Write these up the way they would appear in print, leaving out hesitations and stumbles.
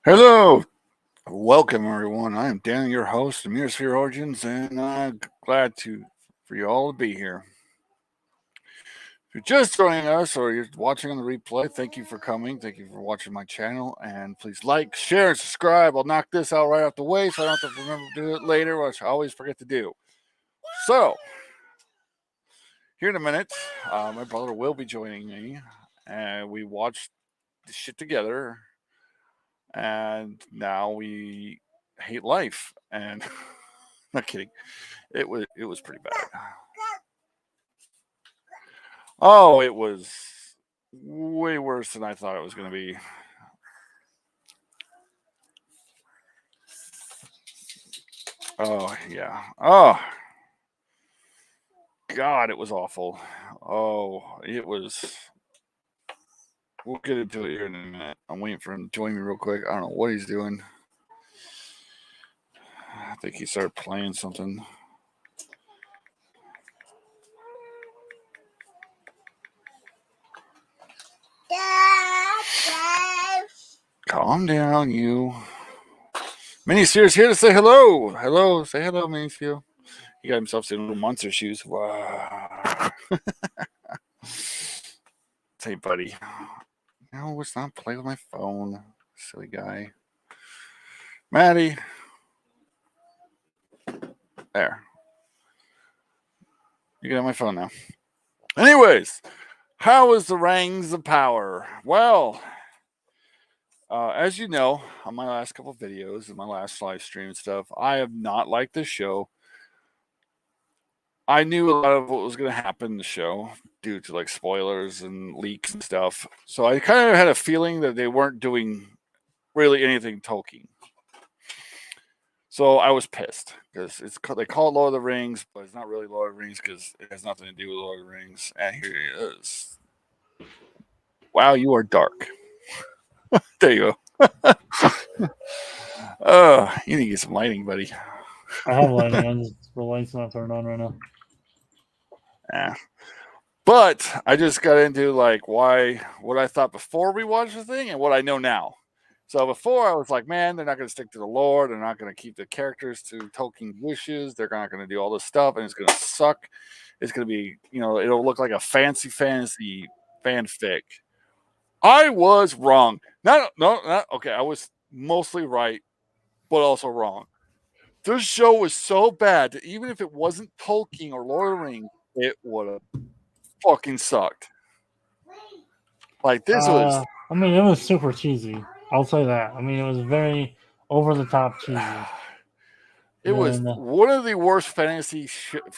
Hello, welcome everyone. I am Dan, your host of Meosphere Origins, and I'm glad for you all to be here. If you're just joining us or you're watching on the replay, thank you for coming. Thank you for watching my channel, and please like, share, and subscribe. I'll knock this out right out the way, so I don't have to remember to do it later, which I always forget to do. So, here in a minute, my brother will be joining me, and we watched the shit together. And now we hate life, and not kidding. It was pretty bad. Oh, it was way worse than I thought it was going to be. Oh yeah. Oh God, it was awful. Oh, it was. We'll get into it here in a minute. I'm waiting for him to join me real quick. I don't know what he's doing. I think he started playing something. Calm down, you. Minisphere's here to say hello. Hello, say hello, Minisphere. He got himself some little monster shoes. Wow. Hey, buddy. No, let's not play with my phone. Silly guy. Maddie. There. You can have my phone now. Anyways, how is the Rings of Power? Well, as you know, on my last couple of videos and my last live stream and stuff, I have not liked this show. I knew a lot of what was going to happen in the show due to like spoilers and leaks and stuff. So I kind of had a feeling that they weren't doing really anything Tolkien. So I was pissed because they call it Lord of the Rings, but it's not really Lord of the Rings because it has nothing to do with Lord of the Rings. And here he is. Wow, you are dark. There you go. You need to get some lighting, buddy. I have lighting. The light's not turned on right now. Yeah. But I just got into like what I thought before we watched the thing and what I know now. So before I was like, man, they're not going to stick to the lore. They're not going to keep the characters to Tolkien's wishes. They're not going to do all this stuff, and it's going to suck. It's going to be, it'll look like a fancy fantasy fanfic. I was wrong. Not okay. I was mostly right, but also wrong. This show was so bad that even if it wasn't Tolkien or Lord of the Rings, it would have fucking sucked. Like this was. I mean, it was super cheesy. I'll say that. I mean, it was very over the top cheesy. It was one of the worst fantasy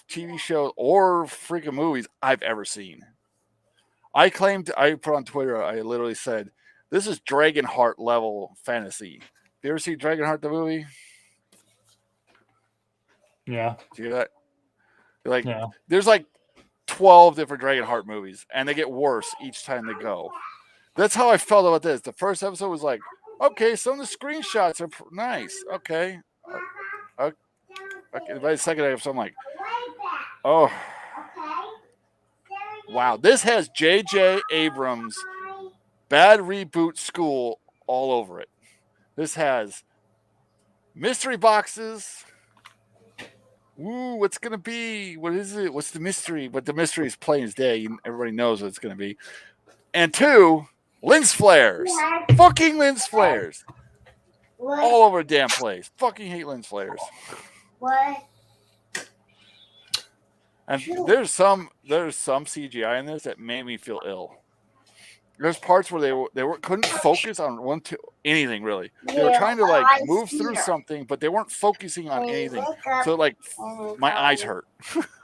TV shows or freaking movies I've ever seen. I put on Twitter, I literally said, this is Dragonheart level fantasy. You ever see Dragonheart the movie? Yeah. Do you hear that? There's like 12 different Dragonheart movies, and they get worse each time they go. That's how I felt about this. The first episode was like, okay, some of the screenshots are nice. Okay. Okay. By the second episode, I'm like, oh. Wow. This has J.J. Abrams' bad reboot school all over it. This has mystery boxes. Ooh, what's going to be? What is it? What's the mystery? But the mystery is plain as day. Everybody knows what it's going to be. And 2, lens flares. Fucking lens flares. What? All over the damn place. Fucking hate lens flares. What? And there's some CGI in this that made me feel ill. There's parts where they couldn't focus on anything really. They were trying to like move through something, but they weren't focusing on anything. So like my eyes hurt.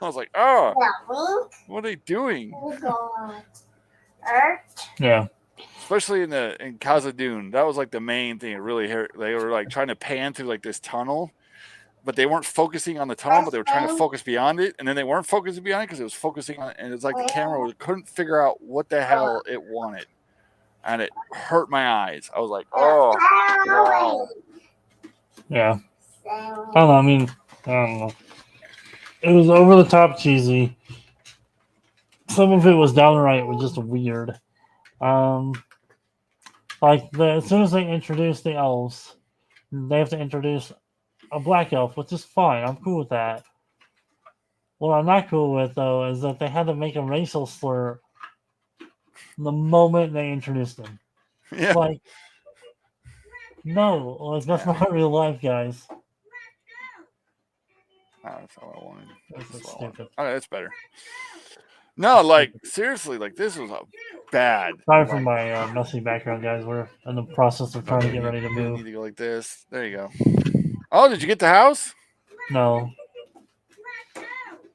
I was like, oh, what are they doing? Yeah. Especially in Khazad-dûm, that was like the main thing. It really hurt. They were like trying to pan through like this tunnel, but they weren't focusing on the tunnel, but they were trying to focus beyond it. And then they weren't focusing beyond it because it was focusing on it. And it's like the camera couldn't figure out what the hell it wanted. And it hurt my eyes. I was like, oh, wow. Yeah. I don't know. I mean, I don't know. It was over the top cheesy. Some of it was downright just weird. Like as soon as they introduce the elves, they have to introduce a black elf, which is fine. I'm cool with that. What I'm not cool with though is that they had to make a racial slur the moment they introduced him. Yeah. Like, no, like that's not real life, guys. That's all I wanted. This is That's all I wanted. stupid. Okay, that's better. No, like seriously, like this was a bad. Sorry for like, my messy background, guys. We're in the process of trying to get ready to You move. need to go like this. There you go. Oh, did you get the house? No,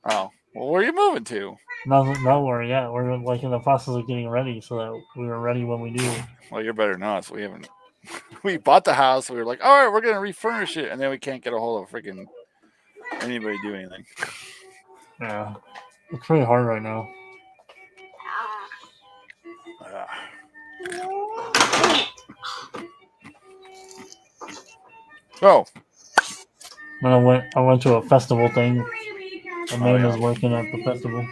Oh, well, where are you moving to? no worry. Yeah, we're like in the process of getting ready so that we are ready when we do. Well, you're better than us. We haven't. We bought the house. We were like, all right, we're gonna refurnish it, and then we can't get a hold of freaking anybody to do anything. Yeah, it's pretty hard right now. Oh, When I went to a festival thing. Amanda's yeah. working at the festival.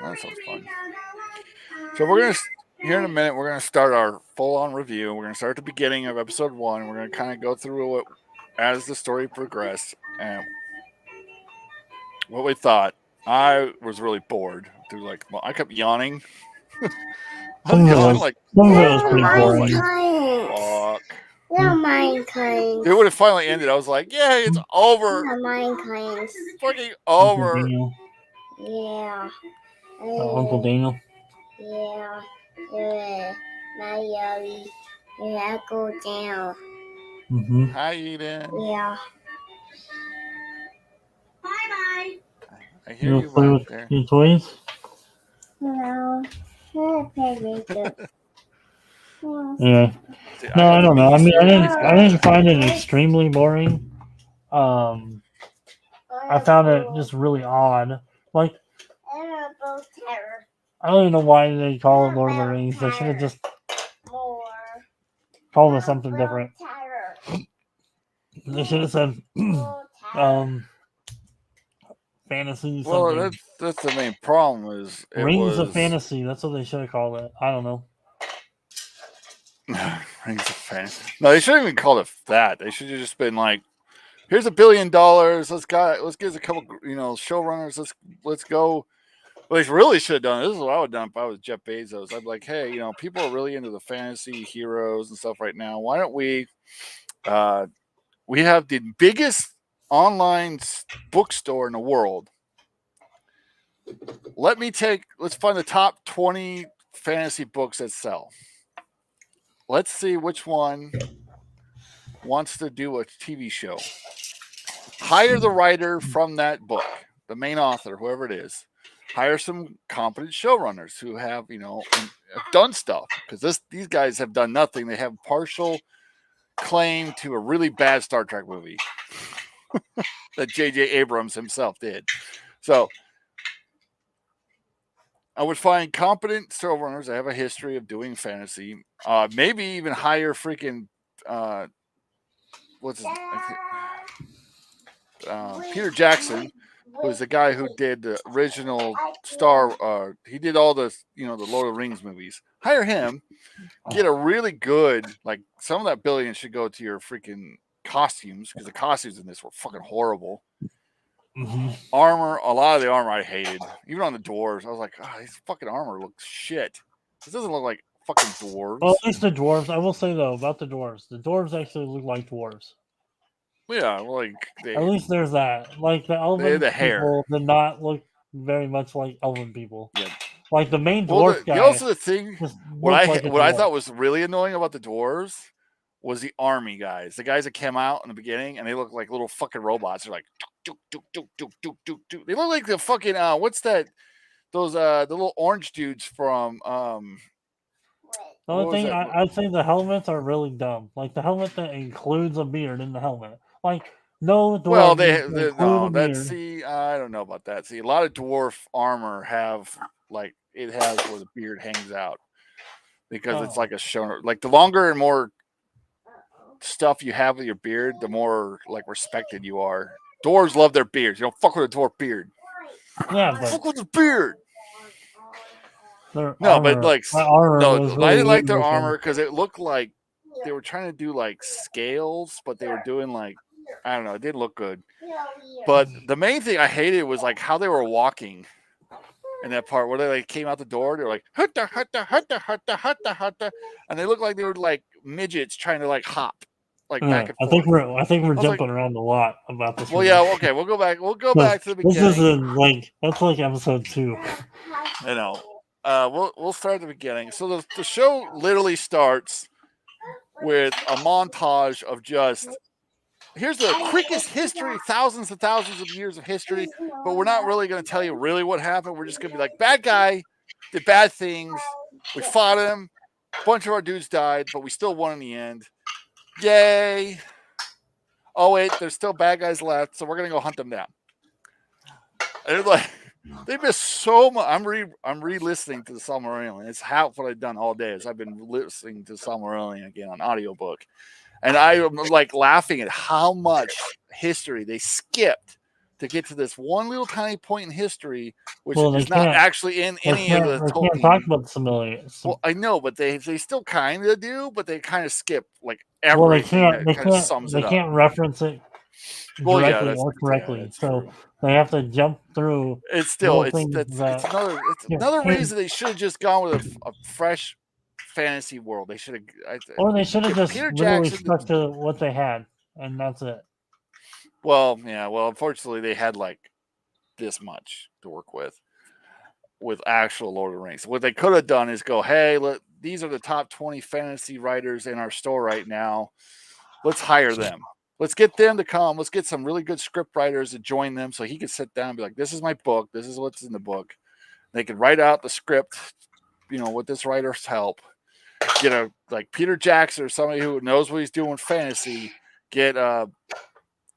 That sounds fun. So we're gonna here in a minute. We're gonna start our full-on review. We're gonna start at the beginning of episode 1. We're gonna kind of go through it as the story progressed and what we thought. I was really bored. Through like, well, I kept yawning. I was yawning like, some of it was pretty boring. fuck. No Minecraft. It would have finally ended. I was like, yay, it's over. No Minecraft. Fucking Uncle over. Daniel. Yeah. Uncle Daniel. Yeah. My Uncle Daniel. Mm-hmm. Hi, Eden. Yeah. I hear You you play back with there. your toys? No. Yeah. See, No, I don't know. I mean, I I didn't find it extremely boring. I found it just really odd. Like, I don't even know why they call it Lord of the Rings. They should have just called it something different. They should have said fantasy Well, something. that's the main problem is it Rings was of Fantasy. That's what they should have called it. I don't know. Rings of Fantasy. No, they shouldn't even call it that. They should have just been like, here's $1 billion. Let's get us a couple, showrunners. Let's go. Well, they really should have done. This is what I would have done if I was Jeff Bezos. I'd be like, hey, people are really into the fantasy heroes and stuff right now. Why don't we? We have the biggest online bookstore in the world. Let's find the top 20 fantasy books that sell. Let's see which one wants to do a TV show. Hire the writer from that book, the main author, whoever it is. Hire some competent showrunners who have, done stuff, because these guys have done nothing. They have partial claim to a really bad Star Trek movie that J.J. Abrams himself did. So I would find competent showrunners that have a history of doing fantasy. Maybe even hire freaking Peter Jackson, who's the guy who did the original Star. He did all the the Lord of the Rings movies. Hire him. Get a really good, like, some of that billion should go to your freaking costumes, because the costumes in this were fucking horrible. Mm-hmm. Armor, a lot of the armor I hated. Even on the dwarves, I was like, this fucking armor looks shit. This doesn't look like fucking dwarves. Well, at least the dwarves. I will say though about the dwarves actually look like dwarves. Yeah, like at least there's that. Like the elven the hair people did not look very much like elven people. Yeah. Like the main dwarf guy. Also, the thing what I dwarf. thought was really annoying about the dwarves was the army guys. The guys that came out in the beginning and they look like little fucking robots. They're like, do, do, do, do, do, do, do. They look like the fucking what's that? Those the little orange dudes from The only thing I'd say the helmets are really dumb. Like the helmet that includes a beard in the helmet. Like no dwarf. Well, I don't know about that. See, a lot of dwarf armor have like it has where the beard hangs out because it's like a show. Like the longer and more stuff you have with your beard, the more like respected you are. Dwarves love their beards. You don't fuck with a dwarf beard. Yeah, but fuck with the beard. Their No, armor, but like, my armor no, was I really didn't like weird their looking. armor because it looked like they were trying to do like scales, but they were doing like, I don't know, it didn't look good. But the main thing I hated was like how they were walking in that part where they like came out the door. They were like hutta hutta hutta hutta hutta hutta, and they looked like they were like midgets trying to like hop like back and I forth. think we're was jumping like- around a lot about this. Well, movie. yeah, okay, we'll go back. We'll go back to the This beginning. isn't like that's like episode 2. I know. We'll start at the beginning. So the show literally starts with a montage of just here's the quickest history, thousands and thousands of years of history, but we're not really going to tell you really what happened. We're just going to be like, bad guy did bad things. We fought him. A bunch of our dudes died, but we still won in the end. Yay. Oh, wait, there's still bad guys left, so we're going to go hunt them down. And it's like, they missed so much. I'm re-listening to the Silmarillion. It's half what I've done all day is I've been listening to Silmarillion again on audiobook. And I'm like laughing at how much history they skipped to get to this one little tiny point in history, which is not actually in any of the Tolkien. They can't talk about the Silmarillion. Well, I know, but they still kind of do, but they kind of skip like everything that kind of sums it up. They can't reference it directly or correctly, so true. they have to jump through. It's another reason they should have just gone with a fresh fantasy world. They should have, or they should have just literally stuck to what they had, and that's it. Well, yeah. Well, unfortunately, they had like this much to work with actual Lord of the Rings. What they could have done is go, hey, look, these are the top 20 fantasy writers in our store right now. Let's hire them. Let's get them to come. Let's get some really good script writers to join them so he could sit down and be like, this is my book. This is what's in the book. They could write out the script, with this writer's help. Get a like Peter Jackson or somebody who knows what he's doing with fantasy. Get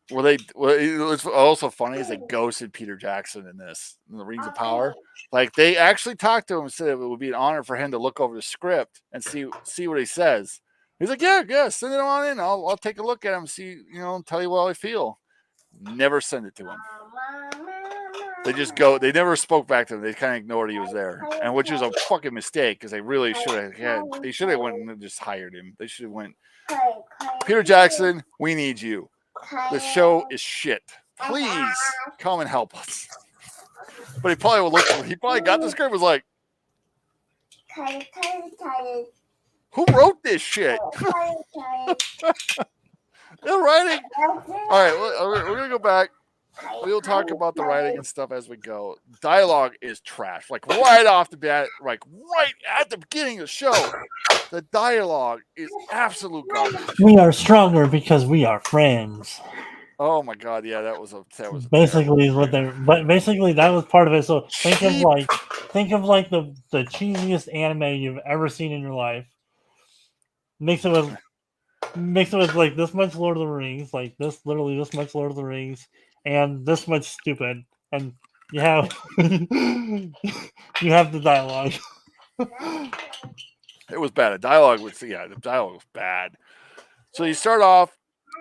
what's also funny is they ghosted Peter Jackson in the Rings of Power. Like they actually talked to him and said it would be an honor for him to look over the script and see what he says. He's like, yeah, send it on in. I'll take a look at him, see, tell you how I feel. Never send it to him. They just go. They never spoke back to him. They kind of ignored he was there, and which is a fucking mistake because they really should have had. They should have went and just hired him. They should have went. Peter Jackson, we need you. The show is shit. Please come and help us. But he probably would look. He probably got the script. Was like, who wrote this shit? They're writing. All right, we're gonna go back. We'll talk about the writing and stuff as we go. Dialogue is trash. Like right off the bat, like right at the beginning of the show, the dialogue is absolute garbage. We are stronger because we are friends. Oh my god, yeah, that was basically what they. But basically, that was part of it. So think of like the cheesiest anime you've ever seen in your life. Mix it with like this much Lord of the Rings, like literally this much Lord of the Rings. And this much stupid, and you have the dialogue. It was bad. The dialogue was bad. So you start off,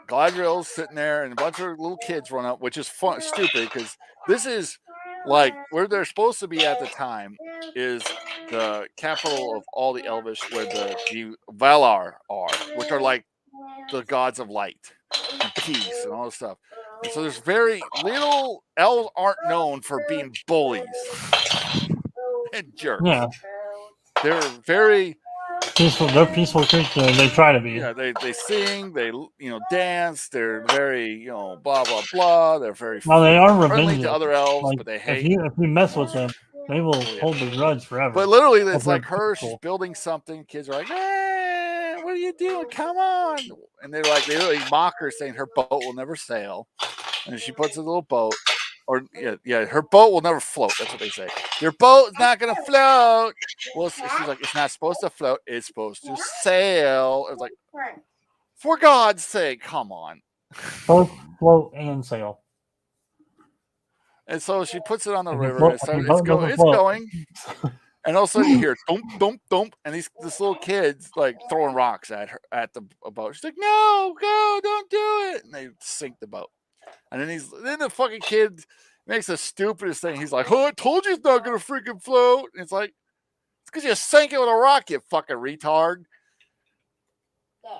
Galadriel's sitting there, and a bunch of little kids run up, which is stupid because this is like where they're supposed to be at the time is the capital of all the Elvish, where the Valar are, which are like the gods of light and peace and all this stuff. And so there's very little elves aren't known for being bullies and jerks. Yeah. They're very peaceful. They're peaceful creatures. They try to be. Yeah, they sing, they dance. They're very blah blah blah. They're very they are friendly revengeful to other elves, like, but they hate. If you mess with them, they will hold the grudge forever. But literally, it's like her. She's building something. Kids are like, what are you doing? Come on! And they literally mock her, saying her boat will never sail. And she puts a little boat, or her boat will never float. That's what they say. Your boat's not gonna float. Well, she's like, it's not supposed to float. It's supposed to sail. It's like, for God's sake, come on. Both float and sail. And so she puts it on the river. And it's going. And all of a sudden you hear thump, thump, thump, and this little kid's like throwing rocks at her at the boat. She's like, "No, go, don't do it!" And they sink the boat. And then the fucking kid makes the stupidest thing. He's like, "Oh, I told you it's not gonna freaking float." And it's like, it's because you sank it with a rock, you fucking retard.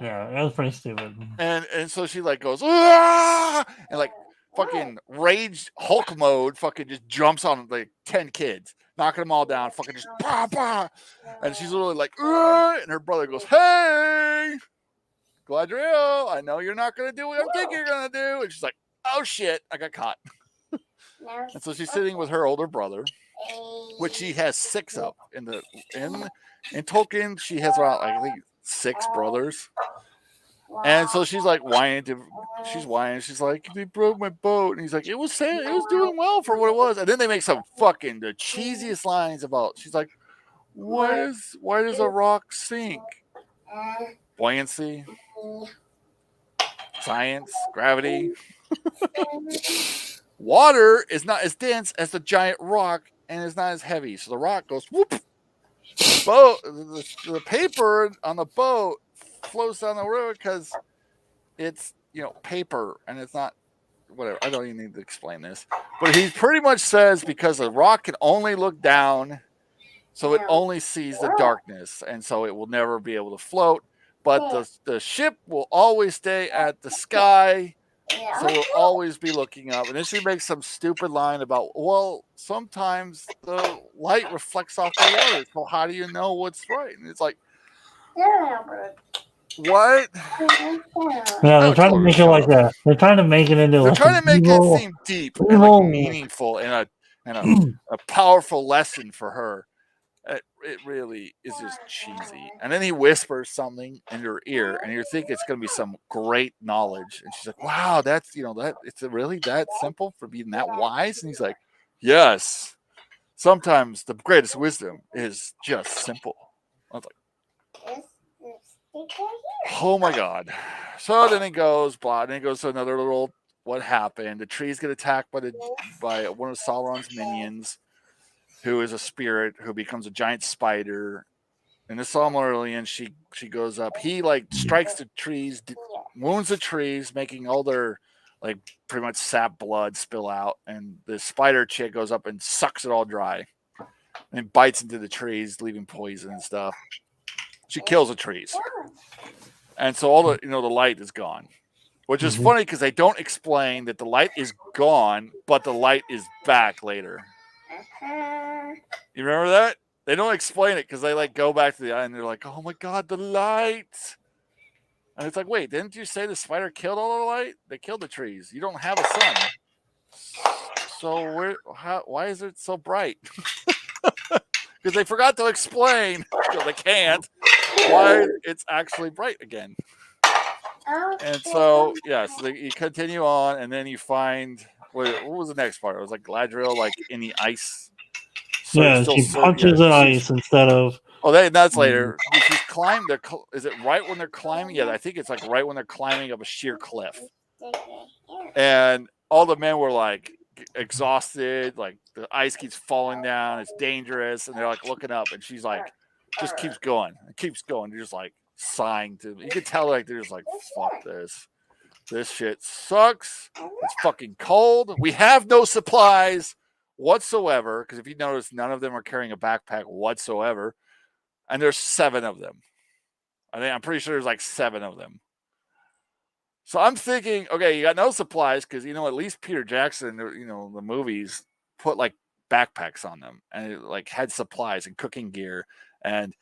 Yeah, it was pretty stupid. And so she like goes, "Ah!" and like fucking rage Hulk mode, fucking just jumps on like 10 kids, knocking them all down, fucking just bah, bah. And she's literally like, "Ah!" and her brother goes, "Hey, Galadriel, I know you're not gonna do what I think you're gonna do." And she's like, "Oh shit, I got caught." And so she's sitting with her older brother, which she has 6 of. In Tolkien, she has around like, I think 6 brothers. And so she's like whining. She's whining. She's like, "They broke my boat." And he's like, "It was doing well for what it was." And then they make some fucking the cheesiest lines about. She's like, why does a rock sink? Buoyancy, science, gravity. Water is not as dense as the giant rock and is not as heavy. So the rock goes whoop. The paper on the boat flows down the river because it's, paper and it's not whatever. I don't even need to explain this. But he pretty much says because the rock can only look down, so it only sees the darkness, and so it will never be able to float. But the ship will always stay at the sky, so we'll always be looking up. And then she makes some stupid line about, well, sometimes the light reflects off the water. So how do you know what's right? And it's like, what? Yeah, they're trying to make it like that. They're trying to make it into. They're like trying to make evil, it seem deep and like meaningful and a powerful lesson for her. It really is just cheesy. And then he whispers something in her ear, and you think it's going to be some great knowledge. And she's like, "Wow, that's that it's really that simple for being that wise." And he's like, "Yes, sometimes the greatest wisdom is just simple." I was like, "Oh my god!" So then it goes, blah. Then it goes to another little. What happened? The trees get attacked by one of Sauron's minions, who is a spirit who becomes a giant spider. And the Silmarillion, she goes up. He like strikes the trees, wounds the trees, making all their like pretty much sap blood spill out. And the spider chick goes up and sucks it all dry and bites into the trees, leaving poison and stuff. She kills the trees. And so all the light is gone. Which is funny because they don't explain that the light is gone, but the light is back later. You remember that? They don't explain it because they like go back to the eye and they're like, "Oh my god, the light!" And it's like, wait, didn't you say the spider killed all the light? They killed the trees. You don't have a sun, so why is it so bright? Because they forgot to explain. They can't why it's actually bright again. And so you continue on, and then you find what was the next part? It was like Galadriel, like in the ice. So she punches the ice instead of. Oh, that's later. She's climbed. Is it right when they're climbing? Yeah, I think it's like right when they're climbing up a sheer cliff. And all the men were like exhausted. Like the ice keeps falling down. It's dangerous, and they're like looking up, and she's like, just keeps going. It keeps going. They're just like sighing to. You can tell like they're just like, fuck this. This shit sucks. It's fucking cold. We have no supplies whatsoever, because if you notice, none of them are carrying a backpack whatsoever, and there's 7 of them. I'm pretty sure there's like 7 of them. So I'm thinking, okay, you got no supplies because at least Peter Jackson, the movies put like backpacks on them and it, like had supplies and cooking gear and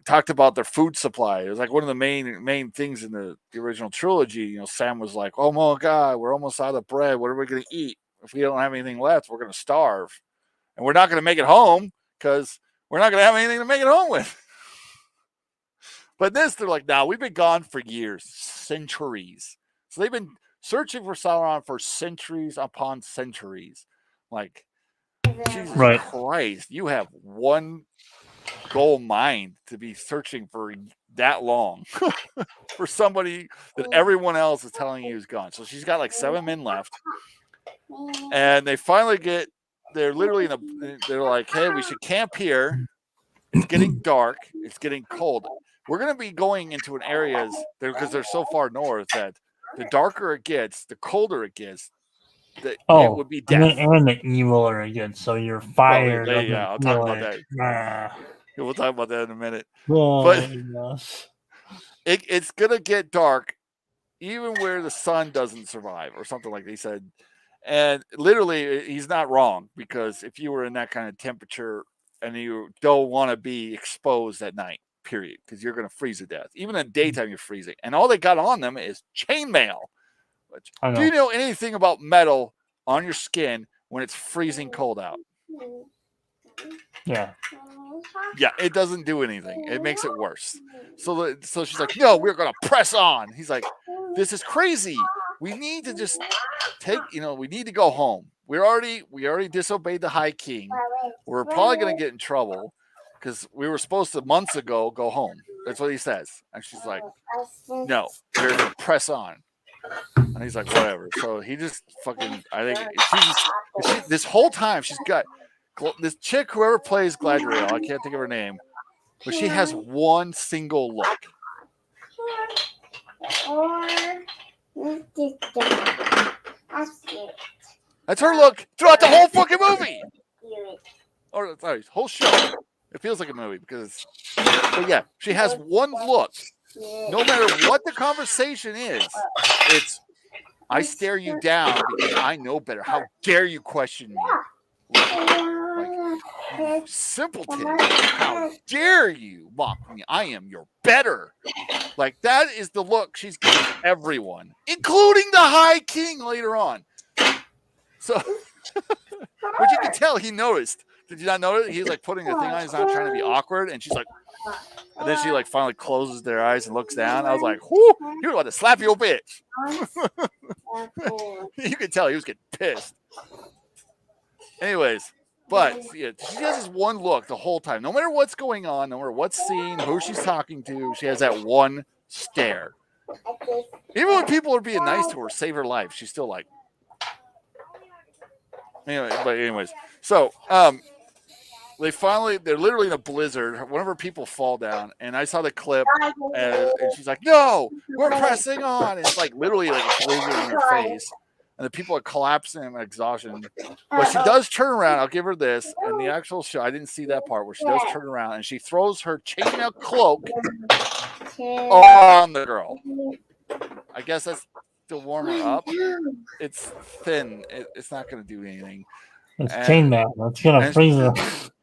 talked about their food supply. It was like one of the main things in the original trilogy. Sam was like, "Oh my god, we're almost out of bread. What are we going to eat? If we don't have anything left, we're going to starve. And we're not going to make it home because we're not going to have anything to make it home with." But this, they're like, "No, we've been gone for years, centuries." So they've been searching for Sauron for centuries upon centuries. Like, Jesus Christ, you have one goal mind to be searching for that long for somebody that everyone else is telling you is gone. So she's got like 7 men left. And they finally they're literally they're like, "Hey, we should camp here. It's getting dark. It's getting cold. We're going to be going into an areas because they're so far north that the darker it gets, the colder it gets. It would be death. And the eviler it gets, so you're fired. I'll talk about that. We'll talk about that in a minute. Oh But- my gosh. It's gonna get dark, even where the sun doesn't survive, or something like they said. And literally, he's not wrong, because if you were in that kind of temperature and you don't want to be exposed at night, period, because you're gonna freeze to death. Even in the daytime, you're freezing. And all they got on them is chainmail. Which, I do you know. know anything about metal on your skin when it's freezing cold out? Yeah. Yeah, it doesn't do anything. It makes it worse. So she's like, no, we're gonna press on. He's like, this is crazy. We need to just we need to go home. We already disobeyed the High King. We're probably gonna get in trouble because we were supposed to months ago go home. That's what he says. And she's like, no, we're gonna press on. And he's like, whatever. So he just fucking, I think this whole time she's got this chick, whoever plays Gladriel, I can't think of her name, but she has one single look. That's her look throughout the whole fucking movie. Or sorry, whole show. It feels like a movie because, but yeah, she has one look. No matter what the conversation is, it's I stare you down because I know better. How dare you question me? Like, simpleton. How dare you mock me? I am your better. Like, that is the look she's giving everyone, including the High King later on. So, which you can tell he noticed. Did you not notice? He's like putting the thing on. He's not trying to be awkward. And she's like, and then she like finally closes their eyes and looks down. I was like, whoo, you're about to slap your bitch. You could tell he was getting pissed. Anyways, but yeah, she has this one look the whole time. No matter what's going on, no matter what scene, who she's talking to, she has that one stare. Even when people are being nice to her, save her life, she's still like. Anyway, but anyways, so they're literally in a blizzard. One of her people fall down, and I saw the clip, and she's like, "No, we're pressing on." And it's like literally like a blizzard in her face, and the people are collapsing in exhaustion. But she does turn around. I'll give her this. And the actual show, I didn't see that part where she does turn around and she throws her chainmail cloak on the girl. I guess that's to warm her up. It's thin. It's not going to do anything. It's chainmail. That's gonna freeze her.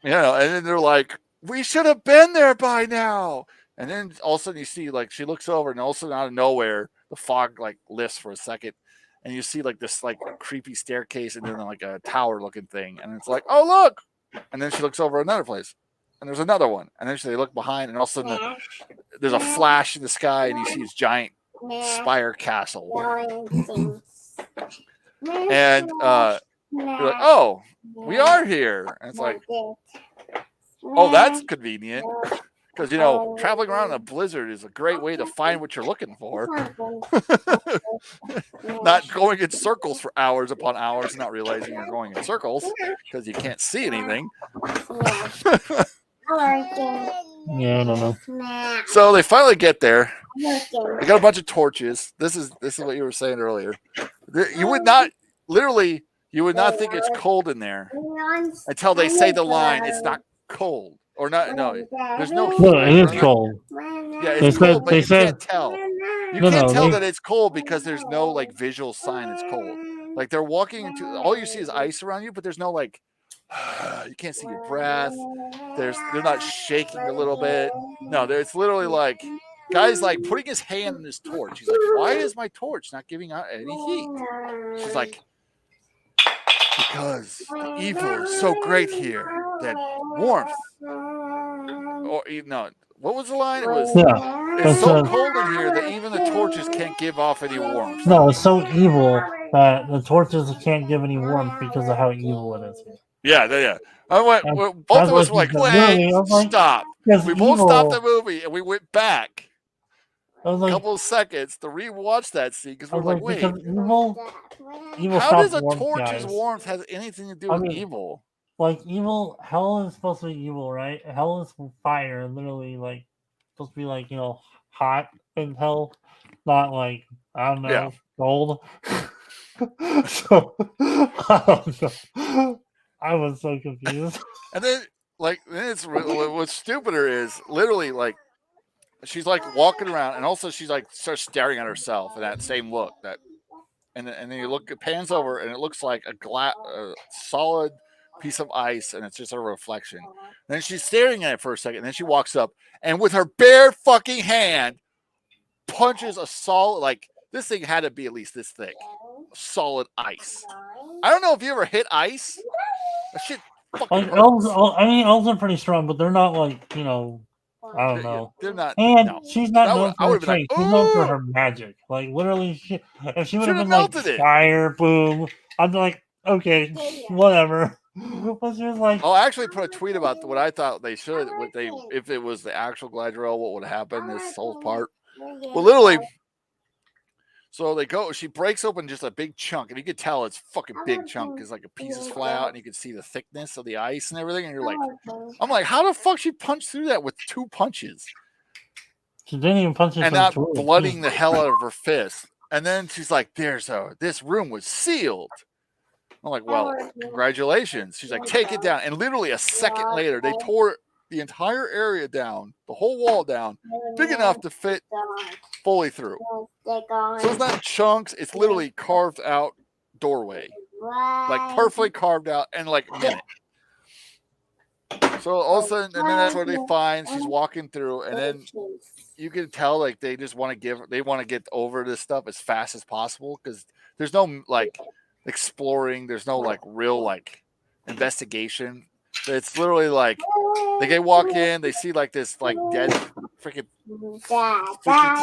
You know, and then they're like, "We should have been there by now." And then all of a sudden you see, like, she looks over, and all of a sudden out of nowhere, the fog like lifts for a second, and you see like this like creepy staircase, and then like a tower looking thing, and it's like, "Oh look!" And then she looks over another place, and there's another one, and then they look behind, and all of a sudden there's a flash in the sky, and you see this giant spire castle, and you're like, "Oh, we are here." And it's like, "Oh, that's convenient." Because, you know, traveling around in a blizzard is a great way to find what you're looking for. Not going in circles for hours upon hours and not realizing you're going in circles because you can't see anything. Yeah, I don't know. So they finally get there. They got a bunch of torches. This is what you were saying earlier. You would not think it's cold in there until they say the line, "It's not cold." Or not, no, there's no heat. No, it is cold. Yeah, it's cold, but you can't tell. You No, can't no, tell they- that it's cold because there's no like visual sign it's cold. Like they're walking into, all you see is ice around you, but there's no like, you can't see your breath. They're not shaking a little bit. No, it's literally like, guy's like putting his hand in his torch. He's like, "Why is my torch not giving out any heat?" She's like, "Because the evil is so great here that warmth." Or no, what was the line? It was, Yeah. "It's so That's, cold in here that even the torches can't give off any warmth." No, it's so evil that the torches can't give any warmth because of how evil it is. Yeah. I went. Both of us were like, Really? I was like, "Stop." It's We both evil. stopped the movie and we went back I was a like, couple of seconds to rewatch that scene because I we're was like, like, "Wait, because evil how does stops a warmth, torch's guys. warmth has anything to do I with mean, evil?" Like evil, hell is supposed to be evil, right? Hell is fire, literally, like supposed to be like hot in hell, not like I don't know, Yeah. gold. So I don't know. I was so confused. And then like what's stupider is literally like she's like walking around, and also she's like starts staring at herself in that same look and then you look, it pans over, and it looks like a solid piece of ice, and it's just a reflection. And then she's staring at it for a second, and then she walks up, and with her bare fucking hand, punches a solid, like this thing had to be at least this thick, solid ice. I don't know if you ever hit ice. That shit fucking Like hurts. elves are pretty strong, but they're not like I don't know. They're not. And No. she's not I known would- I for her would've been like, trait. She's known for "Ooh!" her magic. Like literally, if she would have Should've been like melted it. fire, boom, I'd be like, okay, whatever. But she was like, I'll actually put a tweet about what I thought they should. If it was the actual Gladriel, what would happen? This whole part. Well, literally. So they go. She breaks open just a big chunk, and you could tell it's fucking big chunk because like a pieces fly out, and you can see the thickness of the ice and everything. And you're like, I'm like, how the fuck she punched through that with 2 punches she didn't even punch it and for not 2. blooding the hell out of her fist? And then she's like, this room was sealed. I'm like, well, congratulations. She's like, take it down. And literally a second later, they tore the entire area down, the whole wall down, big enough to fit fully through. So it's not chunks, it's literally carved out doorway. Like perfectly carved out in like a minute. So all of a sudden, and then that's where they find she's walking through, and then you can tell like they just want to get over this stuff as fast as possible because there's no like exploring, there's no like real like investigation. It's literally like they walk in, they see like this like dead freaking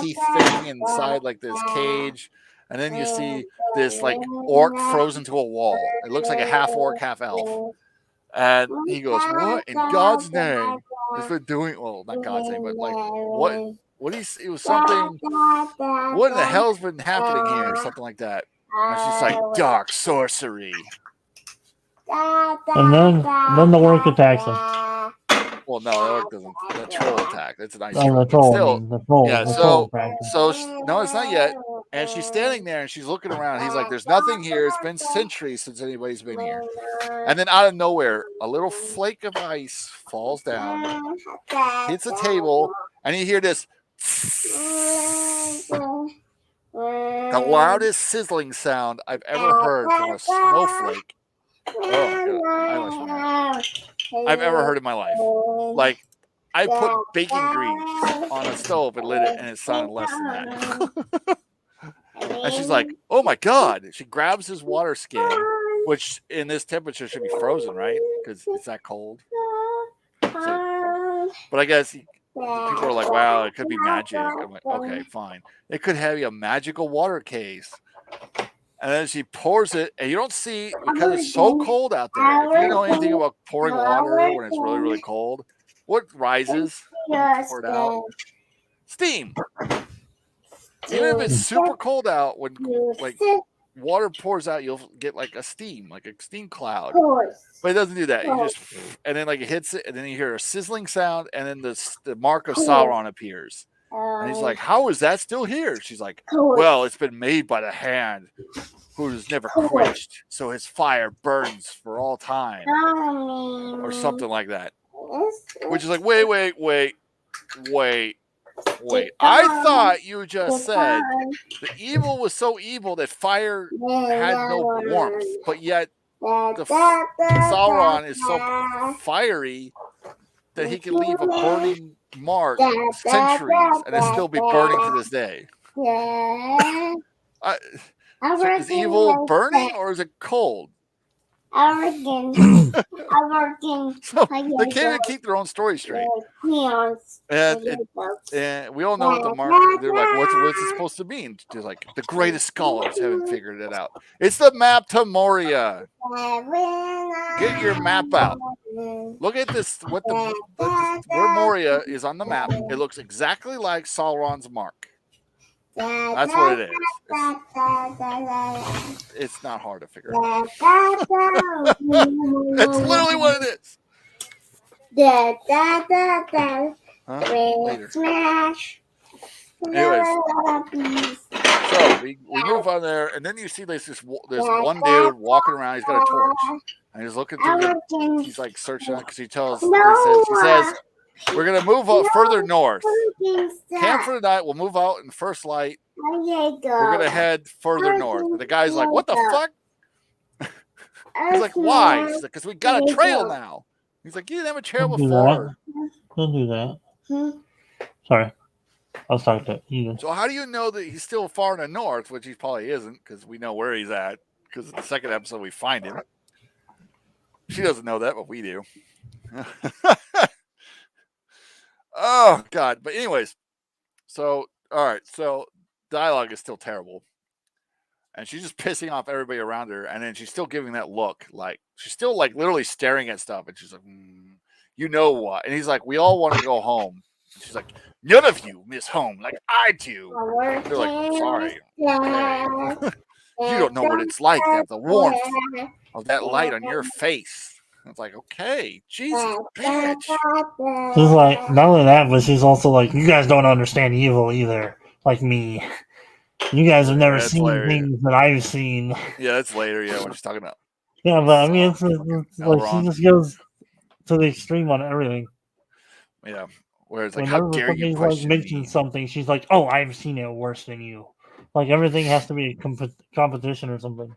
teeth thing inside like this cage, and then you see this like orc frozen to a wall. It looks like a half orc, half elf. And he goes, "What in God's name is it doing?" Well, not God's name, but like what it was something. What in the hell's been happening here? Something like that. And she's like, dark sorcery. And then the orc attacks him. Well, no, the orc doesn't. The troll attack. That's a nice. Oh, the troll. troll. Still, The troll. yeah. The troll attacked him. No, it's not yet. And she's standing there and she's looking around. He's like, "There's nothing here. It's been centuries since anybody's been here." And then out of nowhere, a little flake of ice falls down, hits a table, and you hear this. The loudest sizzling sound I've ever heard from a snowflake. I've ever heard in my life. Like, I put bacon grease on a stove and lit it, and it sounded less than that. And she's like, "Oh my God." She grabs his water skin, which in this temperature should be frozen, right? Because it's that cold. So, but I guess people are like, "Wow, it could be magic." I'm like, "Okay, fine. It could have a magical water case." And then she pours it, and you don't see, because it's so cold out there. If you know anything about pouring water when it's really, really cold, what rises when you pour it out? Steam. Even if it's super cold out, when like water pours out, you'll get like a steam cloud. But it doesn't do that. You just, and then like it hits it, and then you hear a sizzling sound, and then the mark of Sauron appears. And he's like, "How is that still here?" She's like, "Well, it's been made by the hand who is never quenched, so his fire burns for all time," or something like that. Which is like, wait. I thought you just said the evil was so evil that fire had no warmth, but yet Sauron is so fiery that he can leave a burning mark centuries and it still be burning to this day. So is evil burning or is it cold? So they can't even keep their own story straight. And we all know what the mark. They're like, what's it supposed to mean? They're like, the greatest scholars haven't figured it out. It's the map to Moria. Get your map out. Look at this. Where Moria is on the map. It looks exactly like Sauron's mark. That's what it is. It's not hard to figure out. That's literally what it is. Huh? Later. Smash. Anyways, So we move on there, and then you see this one dude walking around. He's got a torch, and he's looking through. He's like searching because he says, "We're gonna move out further north. Camp for the night. We'll move out in first light. We're gonna head further north." And the guy's like, "What the fuck?" He's like, "Why?" He's like, "Because we got a trail now." He's like, "You didn't have a trail Don't do before." Don't do that. Sorry. I was talking to you. So how do you know that he's still far in the north, which he probably isn't, because we know where he's at, because in the second episode we find him. She doesn't know that, but we do. Oh, God. But anyways, so, all right, so dialogue is still terrible. And she's just pissing off everybody around her, and then she's still giving that look, like, she's still, like, literally staring at stuff, and she's like, you know what? And he's like, we all want to go home. And she's like, none of you miss home like I do. They're like, sorry. You don't know what it's like to have the warmth of that light on your face. And it's like, okay, Jesus, bitch. She's like, not only that, but she's also like, you guys don't understand evil either, like me. You guys have never seen things that I've seen. Yeah, that's later, yeah, when she's talking about. Yeah, but I mean, it's like she just goes to the extreme on everything. Yeah. Where it's like, how dare you question mention something, she's like, oh, I've seen it worse than you. Like, everything has to be a competition or something.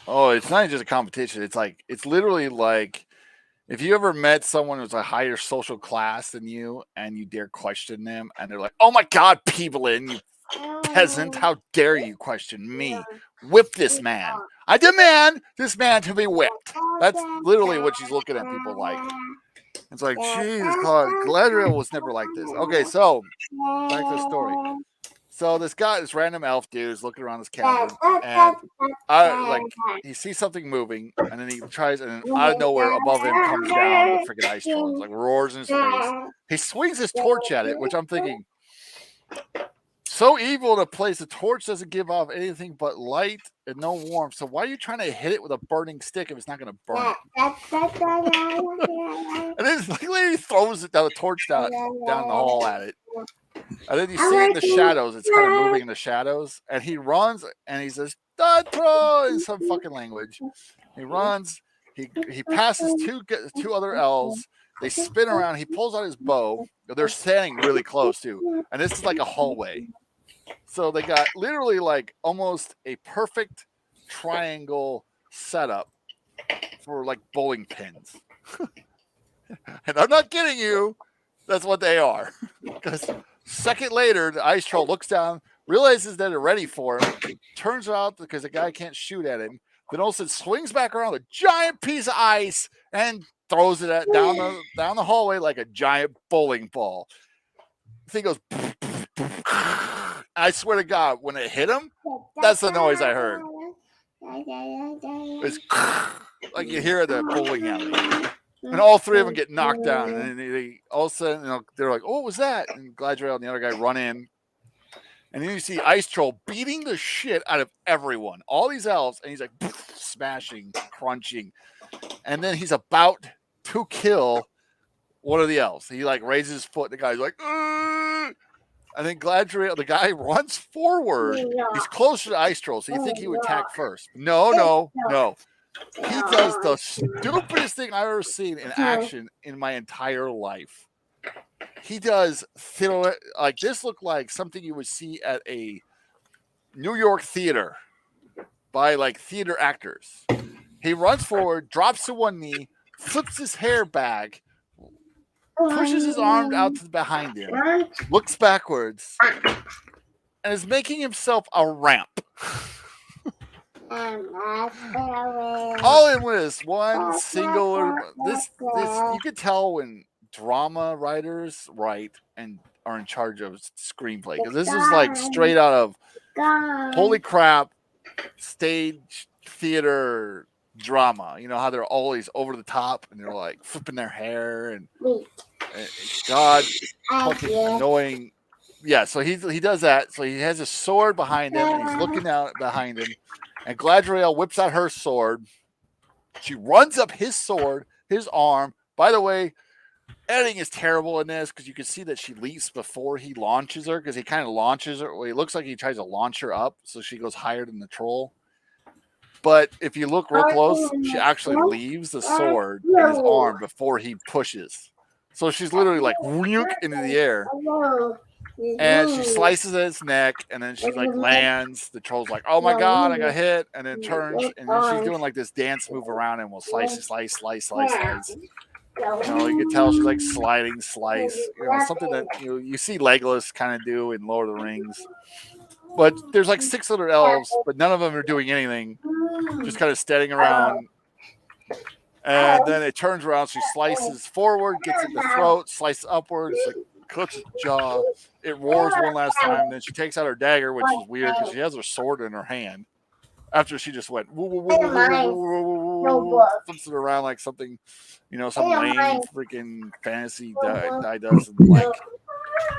Oh, it's not just a competition. It's like, it's literally like, if you ever met someone who's a higher social class than you and you dare question them, and they're like, oh my God, Peeblin, you peasant, how dare you question me? Whip this man. I demand this man to be whipped. That's literally what she's looking at people like. It's like, Jesus, Galadriel was never like this. Okay, so back to the story. So this random elf dude is looking around this cabin, and he sees something moving, and then he tries, and then out of nowhere, above him comes down the freaking ice troll. It's like roars in his face. He swings his torch at it, which I'm thinking, so evil in a place. The torch doesn't give off anything but light and no warmth. So why are you trying to hit it with a burning stick if it's not going to burn? And then he throws the torch down the hall at it. And then you see it in the shadows. It's kind of moving in the shadows. And he runs and he says, Dantro, in some fucking language. He runs. He passes two other elves. They spin around. He pulls out his bow. They're standing really close too. And this is like a hallway. So they got literally like almost a perfect triangle setup for like bowling pins. And I'm not kidding you. That's what they are. Because second later, the ice troll looks down, realizes that they're ready for him, turns out because the guy can't shoot at him, then all of a sudden swings back around a giant piece of ice and throws it down the hallway like a giant bowling ball. The thing goes. I swear to God, when it hit him, that's the noise I heard. It's like you hear at the bowling alley. And all three of them get knocked down. And they all of a sudden, they're like, oh, what was that? And Galadriel and the other guy run in. And then you see Ice Troll beating the shit out of everyone. All these elves. And he's like smashing, crunching. And then he's about to kill one of the elves. He like raises his foot. The guy's like, ugh! And then Galadriel, the guy runs forward. He's closer to Ice Troll, so you think he would attack first. No. He does the stupidest thing I've ever seen in action in my entire life. He does like this looked like something you would see at a New York theater by like theater actors. He runs forward, drops to one knee, flips his hair back, pushes his arm out to behind him, looks backwards, and is making himself a ramp. All in with this one single. This you could tell when drama writers write and are in charge of screenplay, because this is like straight out of holy crap stage theater drama. You know how they're always over the top and they're like flipping their hair and God, fucking annoying. Yeah, so he does that. So he has a sword behind him and he's looking out behind him. And Galadriel whips out her sword. She runs up his sword, his arm. By the way, editing is terrible in this because you can see that she leaps before he launches her because he kind of launches her. Well, it looks like he tries to launch her up so she goes higher than the troll. But if you look real close, she actually leaves the sword in his arm before he pushes. So she's literally like into the air. And she slices at its neck, and then she like lands. The troll's like, "Oh my god, I got hit!" And then turns, and then she's doing like this dance move around, and will slice. You can tell she's like slice. Something that you see Legolas kind of do in Lord of the Rings. But there's like 6 other elves, but none of them are doing anything, just kind of standing around. And then it turns around, she slices forward, gets in the throat, slices upwards, like, cuts its jaw. It roars one last time. Then she takes out her dagger, which is weird because she has her sword in her hand. After she just went, flips it around like something, some lame freaking fantasy guy does, and like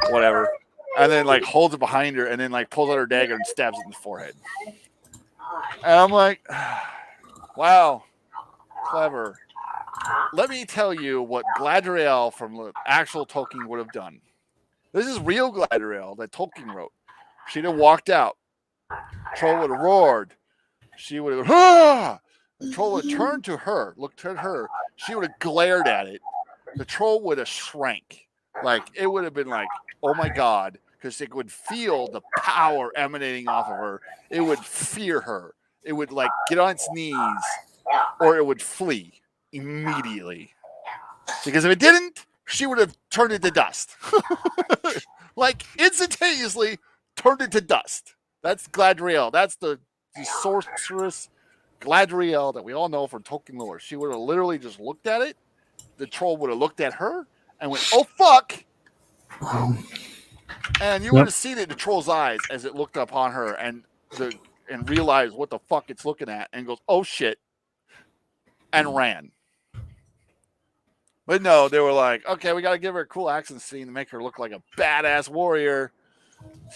whatever. And then like holds it behind her, and then like pulls out her dagger and stabs it in the forehead. And I'm like, wow, clever. Let me tell you what Galadriel from the actual Tolkien would have done. This is real Galadriel that Tolkien wrote. She'd have walked out. Troll would have roared. She would have, ah! The troll would have turned to her, looked at her. She would have glared at it. The troll would have shrank. Like, it would have been like, oh my God, because it would feel the power emanating off of her. It would fear her. It would like get on its knees, or it would flee immediately. Because if it didn't, she would have turned into dust. Like, instantaneously turned into dust. That's Galadriel. That's the sorceress Galadriel that we all know from Tolkien lore. She would have literally just looked at it. The troll would have looked at her and went, oh, fuck. And you would have seen it in the troll's eyes as it looked upon her and realized what the fuck it's looking at and goes, oh, shit, and ran. But no, they were like, okay, we got to give her a cool action scene to make her look like a badass warrior.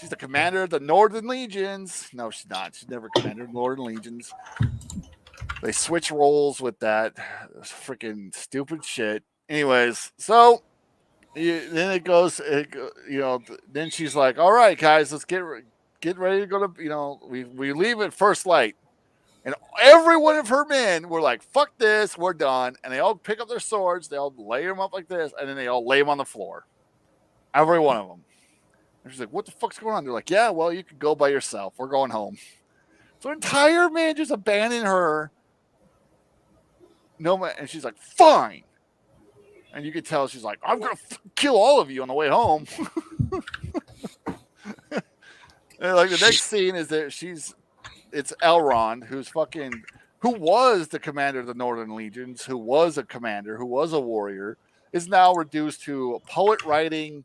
She's the commander of the Northern Legions. No, she's not. She's never commander of the Northern Legions. They switch roles with that. Freaking stupid shit. Anyways, so then it goes, then she's like, all right, guys, let's get ready to go to, we leave at first light. And every one of her men were like, fuck this, we're done. And they all pick up their swords. They all lay them up like this. And then they all lay them on the floor. Every one of them. And she's like, what the fuck's going on? They're like, yeah, well, you can go by yourself. We're going home. So entire man just abandoned her. No man. And she's like, fine. And you could tell she's like, I'm going to kill all of you on the way home. And like the next scene is that it's Elrond, who was the commander of the Northern Legions, who was a commander, who was a warrior, is now reduced to a poet writing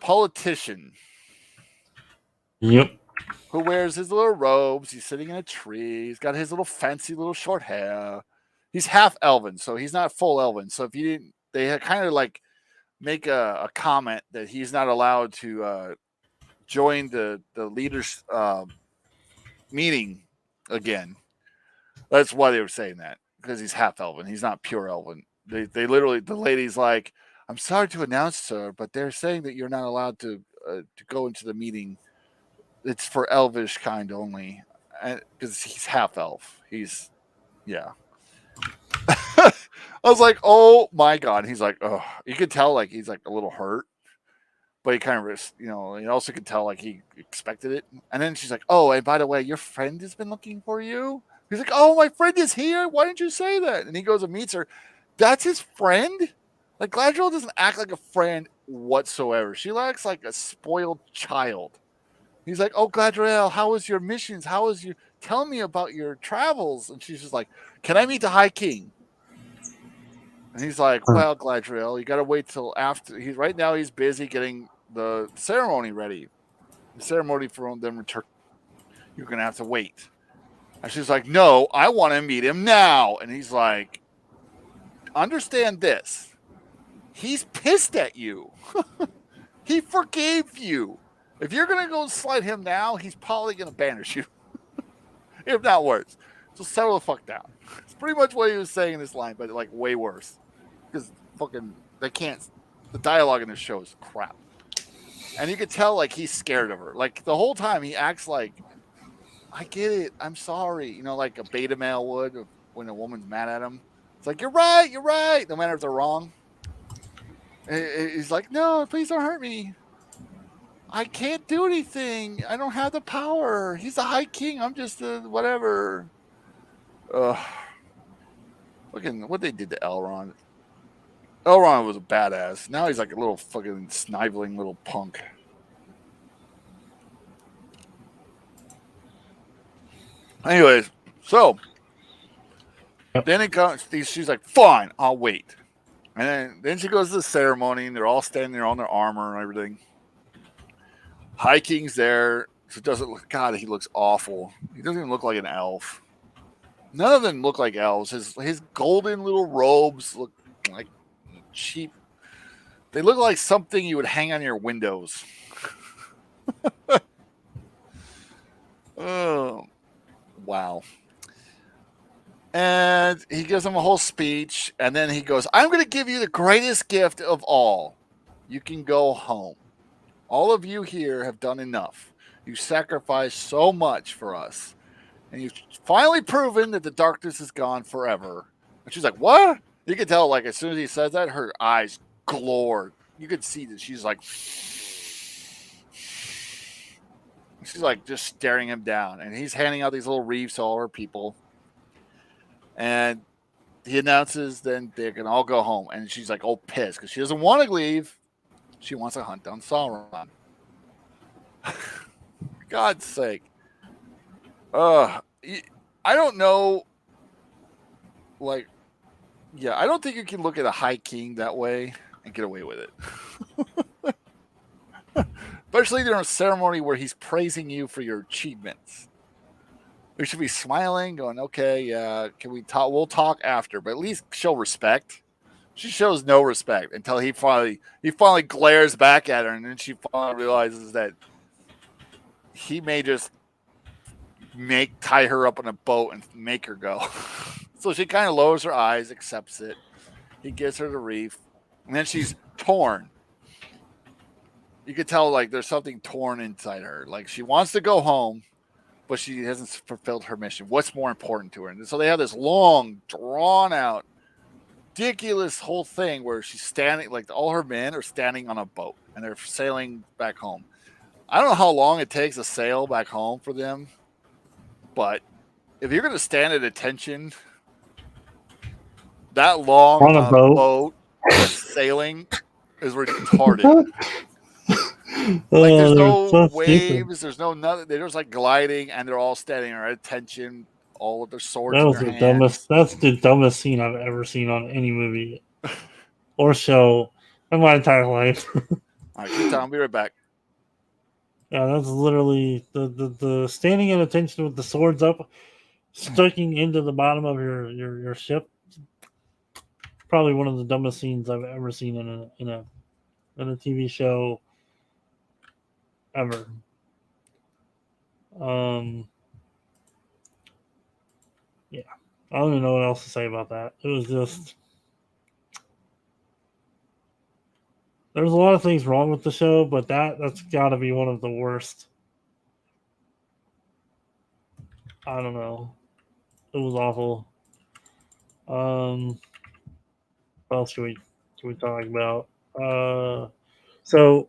politician. Yep. Who wears his little robes. He's sitting in a tree. He's got his little fancy little short hair. He's half elven, so he's not full elven. So if you didn't, they kind of like make a comment that he's not allowed to join the leaders' meeting again. That's why they were saying that, because he's half elven. He's not pure elven. They literally, the lady's like, I'm sorry to announce, sir, but they're saying that you're not allowed to go into the meeting. It's for elvish kind only, because he's half elf. Yeah. I was like, oh my God. He's like, oh, you could tell like he's like a little hurt, but he kind of, you also could tell like he expected it. And then she's like, oh, and by the way, your friend has been looking for you. He's like, oh, my friend is here. Why didn't you say that? And he goes and meets her. That's his friend? Like, Galadriel doesn't act like a friend whatsoever. She acts like a spoiled child. He's like, oh, Galadriel, how was your missions? Tell me about your travels. And she's just like, can I meet the High King? And he's like, well, Galadriel, you got to wait till after. Right now he's busy getting the ceremony ready. The ceremony for them return. You're going to have to wait. And she's like, no, I want to meet him now. And he's like, understand this. He's pissed at you. He forgave you. If you're going to go slide him now, he's probably going to banish you. If not worse. So settle the fuck down. It's pretty much what he was saying in this line, but like way worse. Because fucking. They can't. The dialogue in this show is crap, and you could tell like he's scared of her. Like the whole time he acts like, I get it. I'm sorry. You know, like a beta male would when a woman's mad at him. It's like, you're right. You're right. No matter if they're wrong. He's like, no, please don't hurt me. I can't do anything. I don't have the power. He's the High King. I'm just a whatever. Looking what they did to Elrond. Elrond was a badass. Now he's like a little fucking sniveling little punk. Anyways, so then it comes. She's like, "Fine, I'll wait." And then she goes to the ceremony, and they're all standing there on their armor and everything. High King's there. So it doesn't look. God, he looks awful. He doesn't even look like an elf. None of them look like elves. His golden little robes look like cheap. They look like something you would hang on your windows. Oh, wow. And he gives them a whole speech, and then he goes, I'm going to give you the greatest gift of all. You can go home. All of you here have done enough. You sacrificed so much for us. And you've finally proven that the darkness is gone forever. And she's like, what? You can tell, like, as soon as he says that, her eyes glow. You could see that she's like, just staring him down. And he's handing out these little wreaths to all her people. And he announces then they can all go home. And she's like, oh, pissed. Because she doesn't want to leave. She wants to hunt down Sauron. God's sake. I don't know. Like, yeah, I don't think you can look at a High King that way and get away with it. Especially during a ceremony where he's praising you for your achievements. We should be smiling, going, okay, yeah, can we talk? We'll talk after, but at least show respect. She shows no respect until he finally glares back at her, and then she finally realizes that he may just tie her up on a boat and make her go. So she kind of lowers her eyes, accepts it. He gives her the wreath, and then she's torn. You could tell like there's something torn inside her. Like she wants to go home, but she hasn't fulfilled her mission. What's more important to her? And so they have this long, drawn out, ridiculous whole thing where she's standing, like all her men are standing on a boat and they're sailing back home. I don't know how long it takes to sail back home for them, but if you're going to stand at attention that long on a boat sailing is retarded. Like there's no waves, there's no nothing. They're just like gliding, and they're all standing at attention, all with their swords in their hands. That's the dumbest scene I've ever seen on any movie or show in my entire life. All right, keep talking. I'll be right back. Yeah, that's literally the standing at attention with the swords up, sticking into the bottom of your ship. Probably one of the dumbest scenes I've ever seen in a TV show ever. Yeah, I don't even know what else to say about that. It was just there's a lot of things wrong with the show, but that's got to be one of the worst. I don't know. It was awful. What else should we talk about? So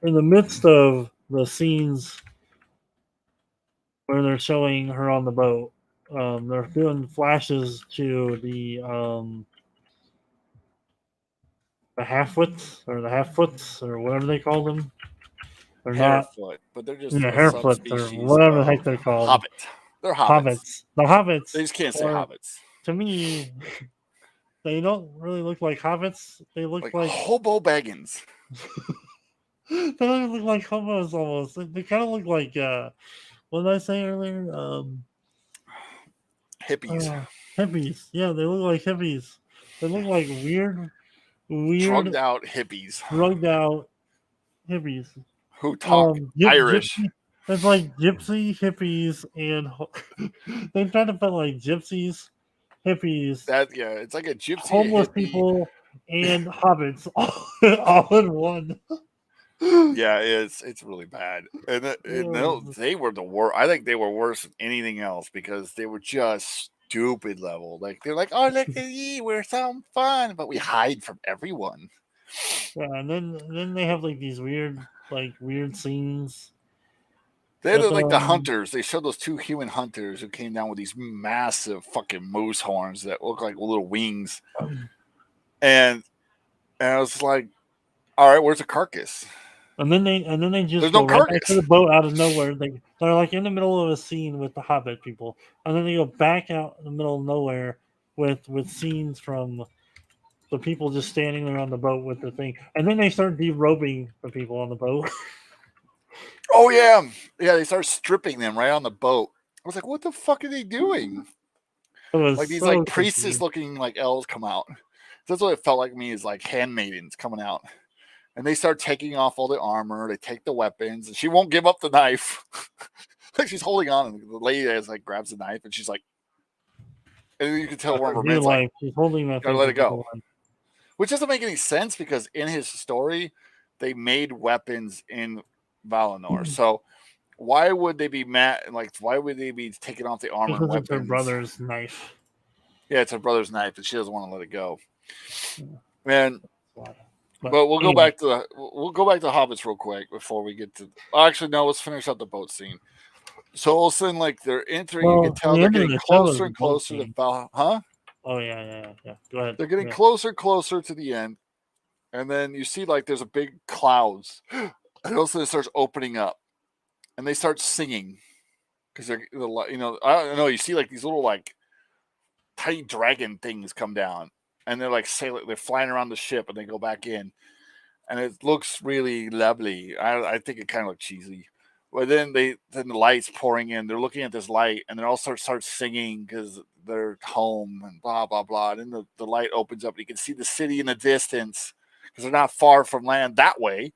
in the midst of the scenes where they're showing her on the boat, they're doing flashes to the half-wits or the half-foots or whatever they call them. They're Harefoot, but they're just Harefoots or whatever the heck they're called. Hobbit. They're hobbits. The hobbits. They just can't say hobbits. To me, they don't really look like hobbits. They look like Hobo Baggins. They don't look like hobos almost. They kind of look like what did I say earlier? Hippies. Hippies. Yeah, they look like hippies. They look like weird, drugged out hippies. Who talk Irish. It's like gypsy hippies, and they try to put like gypsies, hippies. It's like a gypsy homeless hippie, people, and hobbits all in one. Yeah, it's really bad, and Yeah. they were the worst. I think they were worse than anything else because they were just stupid level. Like they're like, oh look at ye, we're so fun, but we hide from everyone. Yeah, and then they have like these weird scenes They're with like the hunters. They showed those two human hunters who came down with these massive fucking moose horns that look like little wings, and I was like, all right, where's the carcass? and then they just There's go no right back to carcass. the boat out of nowhere. They're like in the middle of a scene with the Hobbit people, and then they go back out in the middle of nowhere with scenes from the people just standing there on the boat with the thing, and then they start derobing the people on the boat. Oh yeah, yeah. They start stripping them right on the boat. I was like, what the fuck are they doing? It was Like these so like priestess confusing. looking like elves come out. That's what it felt like to me, is like handmaidens coming out. And they start taking off all the armor, they take the weapons, and she won't give up the knife. Like she's holding on, and the lady is like grabs the knife and she's like, and you can tell one of her Dear men's like, life, she's holding that gotta thing let for it dear go. life. Which doesn't make any sense because in his story, they made weapons in Valinor. So why would they be mad? Like, why would they be taking off the armor and Because it's her weapons? brother's knife. Yeah, it's her brother's knife, and she doesn't want to let it go. And But we'll go anyway, back to the Hobbits real quick before we get to. Actually, no. Let's finish up the boat scene. So all of a sudden, like they're entering, you can tell the they're end of getting the show is closer the and boat closer to scene. Huh? Oh yeah. Go ahead. They're getting Yeah. closer and closer to the end, and then you see like there's a big clouds, and also it starts opening up, and they start singing because they're I don't know. You see like these little like tiny dragon things come down, and they're like sailing, they're flying around the ship, and they go back in, and it looks really lovely. I think it kind of looked cheesy. But then the lights pouring in. They're looking at this light, and they all start singing because they're home and blah blah blah. And then the light opens up, and you can see the city in the distance because they're not far from land that way.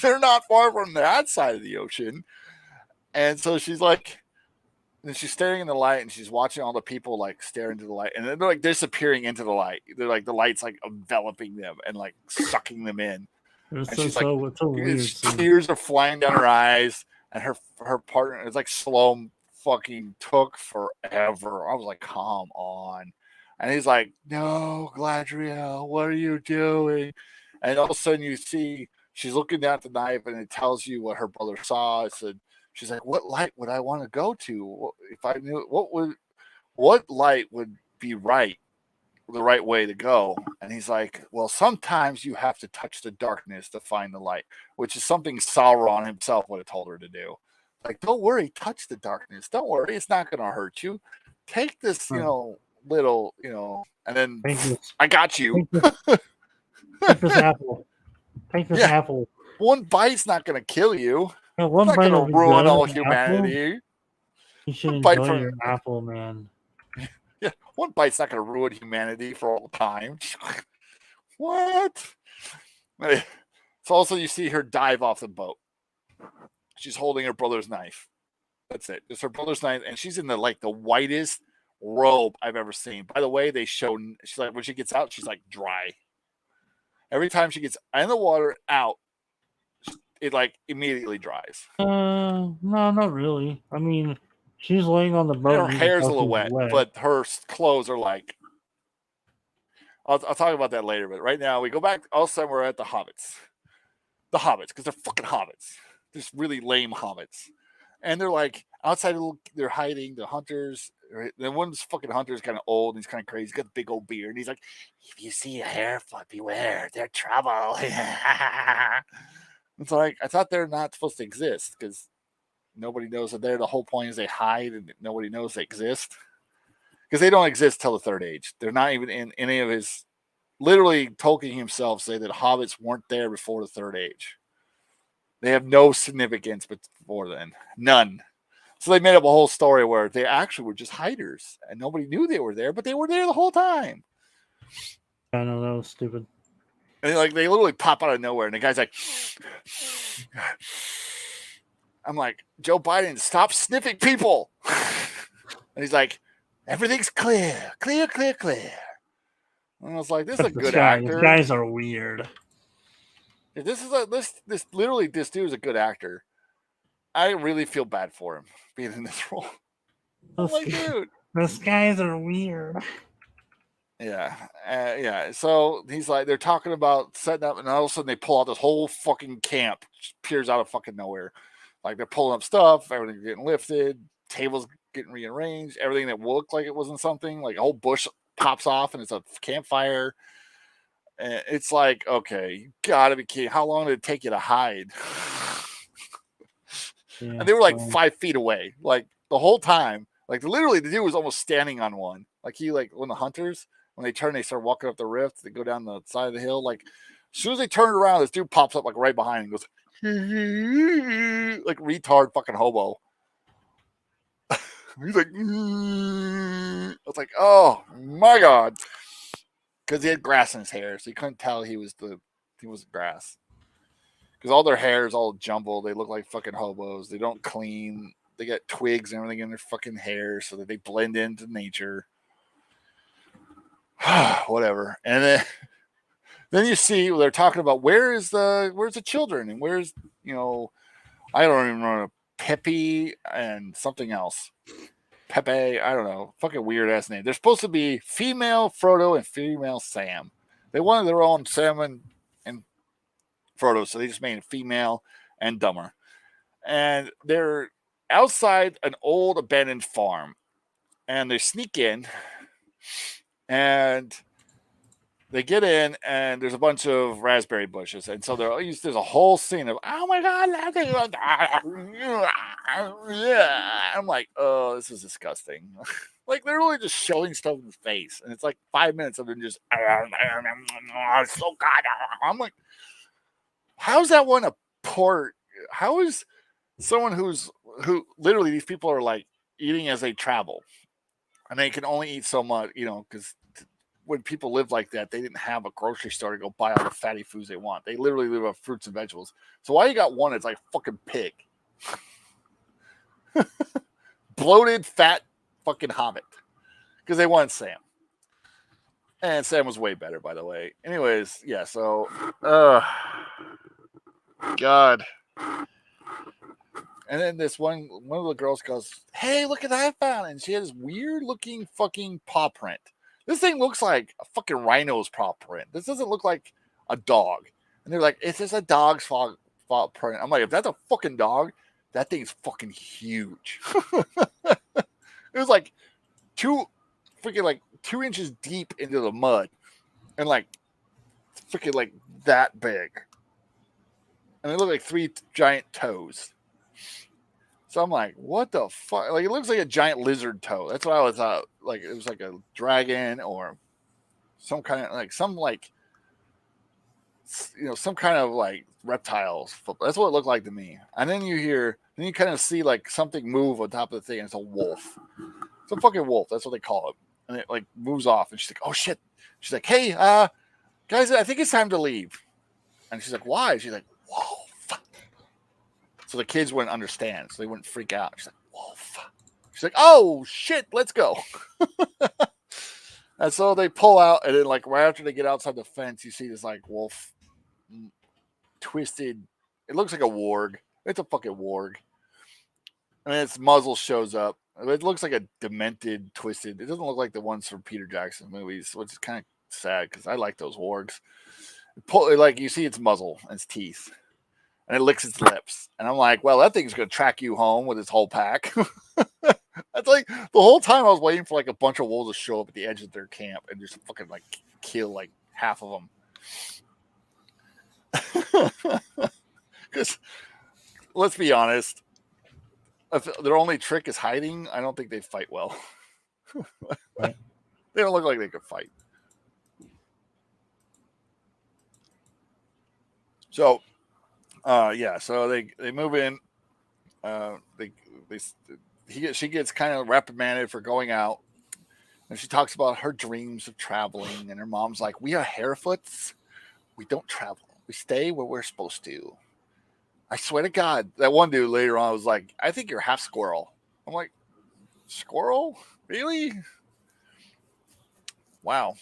They're not far from that side of the ocean. And so she's like, and she's staring in the light, and she's watching all the people like stare into the light, and then they're like disappearing into the light. They're like the light's like enveloping them and like sucking them in. It's And so she's like, it's a weird scene. tears are flying down her eyes, and her partner is like slow fucking took forever. I was like, come on. And he's like, no, Gladriel, what are you doing? And all of a sudden you see she's looking down at the knife, and it tells you what her brother saw. It said, she's like, what light would I want to go to? If I knew what light would be the right way to go? And he's like, well, sometimes you have to touch the darkness to find the light, which is something Sauron himself would have told her to do. Like, don't worry, touch the darkness. Don't worry, it's not going to hurt you. Take this, little, and then I got you. Take this apple. Take this apple. One bite's not going to kill you. Yeah, one it's not bite going will to be ruin good. all An humanity. apple? You should Bite enjoy your apple, man. Yeah, one bite's not going to ruin humanity for all time. What? So also you see her dive off the boat. She's holding her brother's knife. That's it. It's her brother's knife, and she's in the whitest robe I've ever seen. By the way, she's like, when she gets out, she's like dry. Every time she gets in the water out, it like immediately dries. No, not really. I mean, she's laying on the boat. Her hair's a little wet, but her clothes are like. I'll talk about that later, but right now we go back. All of a sudden we're at the Hobbits. The Hobbits, because they're fucking Hobbits. Just really lame Hobbits. And they're like outside, they're hiding, the hunters. The one's fucking hunter is kind of old and he's kind of crazy. He's got a big old beard. And he's like, if you see a hairfoot, beware, they're trouble. It's like, I thought they're not supposed to exist because nobody knows that they're. The whole point is they hide and nobody knows they exist. Because they don't exist till the Third Age. They're not even in any of his. Literally, Tolkien himself say that hobbits weren't there before the Third Age. They have no significance before then. None. So they made up a whole story where they actually were just hiders and nobody knew they were there, but they were there the whole time. I know, that was stupid. And they literally pop out of nowhere, and the guy's like, I'm like, Joe Biden, stop sniffing people. And he's like, everything's clear. And I was like, this is a good These actor. guys are weird. If this literally, this dude is a good actor. I really feel bad for him being in this role. I'm Those, like, dude. those guys are weird. Yeah. So he's like, they're talking about setting up, and all of a sudden they pull out this whole fucking camp, just appears out of fucking nowhere. Like they're pulling up stuff, everything's getting lifted, tables getting rearranged, everything that looked like it wasn't something, like a whole bush pops off and it's a campfire. And it's like, okay, you gotta be kidding. How long did it take you to hide? Yeah, And they were like 5 feet away, like the whole time. Like literally, the dude was almost standing on one. Like when the hunters, when they turn, they start walking up the rift. They go down the side of the hill. Like as soon as they turn around, this dude pops up like right behind and goes, like retard fucking hobo. He's like, I was like, oh my god, because he had grass in his hair, so you couldn't tell he was grass. Because all their hair is all jumbled. They look like fucking hobos. They don't clean. They got twigs and everything in their fucking hair so that they blend into nature. Whatever. And then you see they're talking about where's the children and where's, I don't even remember, Pepe and something else. Pepe, I don't know. Fucking weird ass name. They're supposed to be female Frodo and female Sam. They wanted their own Sam and Frodo, so they just made it female and dumber. And they're outside an old abandoned farm, and they sneak in, and they get in, and there's a bunch of raspberry bushes, and so there's a whole scene of, oh my god, I'm like, oh, this is disgusting. Like they're really just showing stuff in his face, and it's like 5 minutes of them just, so god. I'm like, how's that one a port? How is someone who literally these people are like eating as they travel, and they can only eat so much, because when people live like that, they didn't have a grocery store to go buy all the fatty foods they want. They literally live off fruits and vegetables. So why you got one that's like fucking pig? Bloated, fat fucking hobbit. Because they wanted Sam. And Sam was way better, by the way. Anyways, yeah, so God. And then this one of the girls goes, hey, look at that I found. And she has this weird looking fucking paw print. This thing looks like a fucking rhino's paw print. This doesn't look like a dog. And they're like, it's just a dog's paw print. I'm like, if that's a fucking dog, that thing's fucking huge. It was like 2 inches deep into the mud. And like freaking like that big. And they look like 3 giant toes. So I'm like, what the fuck? Like, it looks like a giant lizard toe. That's what I thought. Like, it was like a dragon or some kind of like some kind of like reptiles. That's what it looked like to me. And then you kind of see like something move on top of the thing, and it's a wolf. It's a fucking wolf. That's what they call it. And it like moves off, and she's like, oh shit. She's like, hey, guys, I think it's time to leave. And she's like, why? She's like, whoa. So the kids wouldn't understand, so they wouldn't freak out. She's like, wolf. She's like, oh, shit, let's go. And so they pull out, and then, like, right after they get outside the fence, you see this, like, wolf twisted. It looks like a warg. It's a fucking warg. And its muzzle shows up. It looks like a demented, twisted. It doesn't look like the ones from Peter Jackson movies, which is kind of sad, because I like those wargs. Like, you see its muzzle and its teeth. And it licks its lips. And I'm like, well, that thing's going to track you home with its whole pack. That's like the whole time I was waiting for like a bunch of wolves to show up at the edge of their camp and just fucking like kill like half of them. Because let's be honest, if their only trick is hiding, I don't think they fight well. Right. They don't look like they could fight. So so they move in. She gets kind of reprimanded for going out, and she talks about her dreams of traveling. And her mom's like, "We are Harefoots. We don't travel. We stay where we're supposed to." I swear to God, that one dude later on was like, "I think you're half squirrel." I'm like, "Squirrel? Really?" Wow.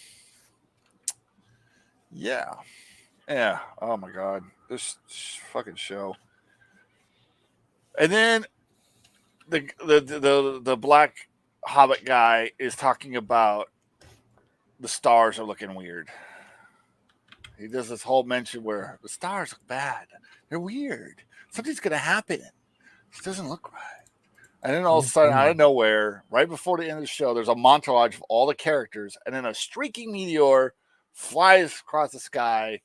Yeah. Yeah. Oh my god. This fucking show. And then the black hobbit guy is talking about the stars are looking weird. He does this whole mention where the stars look bad. They're weird. Something's gonna happen. This doesn't look right. And then all of a sudden, out of nowhere, right before the end of the show, there's a montage of all the characters, and then a streaking meteor flies across the sky,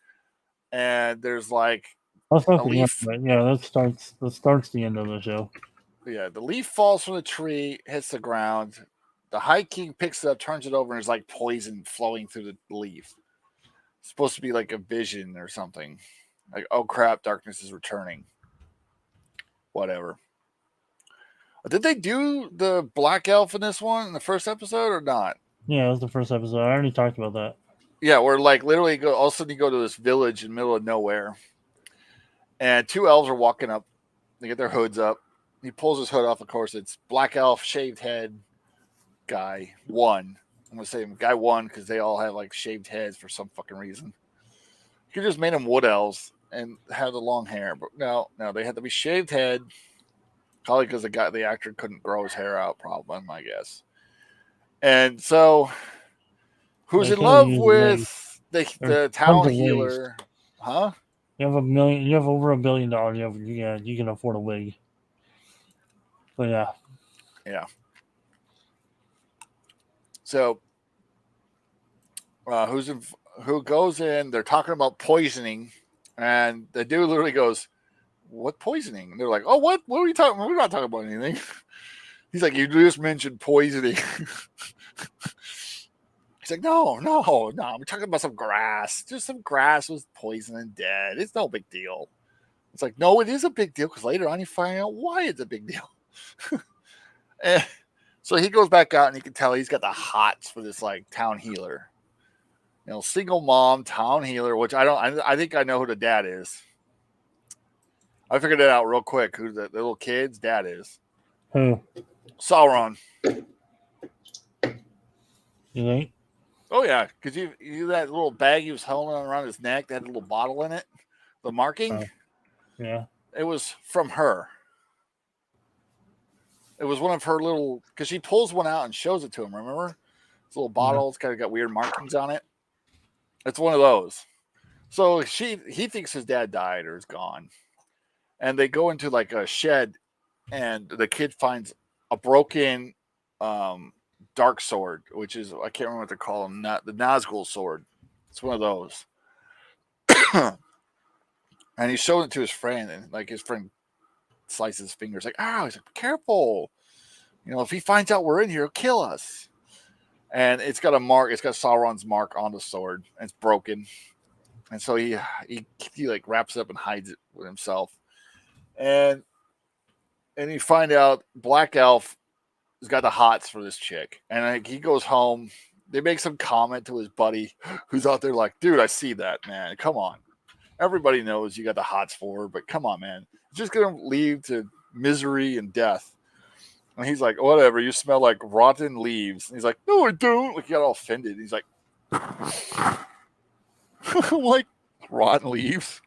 and there's like That's not a the end, leaf. but yeah, that starts the end of the show. Yeah, the leaf falls from the tree, hits the ground. The High King picks it up, turns it over, and there's like poison flowing through the leaf. It's supposed to be like a vision or something. Like, oh crap, darkness is returning. Whatever. Did they do the black elf in this one in the first episode or not? Yeah, it was the first episode. I already talked about that. Yeah, where like literally go all of a sudden you go to this village in the middle of nowhere, and two elves are walking up. They get their hoods up. He pulls his hood off. Of course, it's black elf, shaved head, guy one. I'm gonna say guy one because they all have like shaved heads for some fucking reason. You could just made them wood elves and have the long hair, but no, they had to be shaved head. Probably because the actor couldn't grow his hair out. Problem, I guess. And so, who's They in could've love used with There's the tons town of wigs. healer? Huh? You have You have over $1 billion. You can afford a wig. But yeah, Yeah. So, who goes in? They're talking about poisoning, and the dude literally goes, "What poisoning?" And they're like, "Oh, what? What are we talking? We're not talking about anything." He's like, "You just mentioned poisoning." He's like, "No. We're talking about some grass. Just some grass was poisoned and dead. It's no big deal." It's like, no, it is a big deal because later on you find out why it's a big deal. And so he goes back out and you can tell he's got the hots for this like town healer. You know, single mom, town healer, which I think I know who the dad is. I figured it out real quick who the little kid's dad is. who Sauron. you think? Oh yeah, because you that little bag he was holding around his neck, that had a little bottle in it, the marking, Yeah. it was from her. It was one of her little, because she pulls one out and shows it to him. Remember, it's a little bottle. It's kind of got weird markings on it. It's one of those. So he thinks his dad died or is gone, and they go into like a shed, and the kid finds a broken dark sword, which is I can't remember what they call them. Not the Nazgul sword. It's one of those. And he showed it to his friend, and like his friend slices his fingers, like, "Oh," he's like, "Be careful. You know, if he finds out we're in here, he'll kill us." And it's got a mark. It's got Sauron's mark on the sword. And it's broken. And so he like wraps it up and hides it with himself. And you find out Black Elf has got the hots for this chick. And like, he goes home. They make some comment to his buddy who's out there like, "Dude, I see that, man. Come on. Everybody knows you got the hots for her, but come on, man. It's just going to lead to misery and death." And he's like, "Whatever, you smell like rotten leaves." And he's like, "No, I don't." Like, he got all offended. He's like, like, rotten leaves?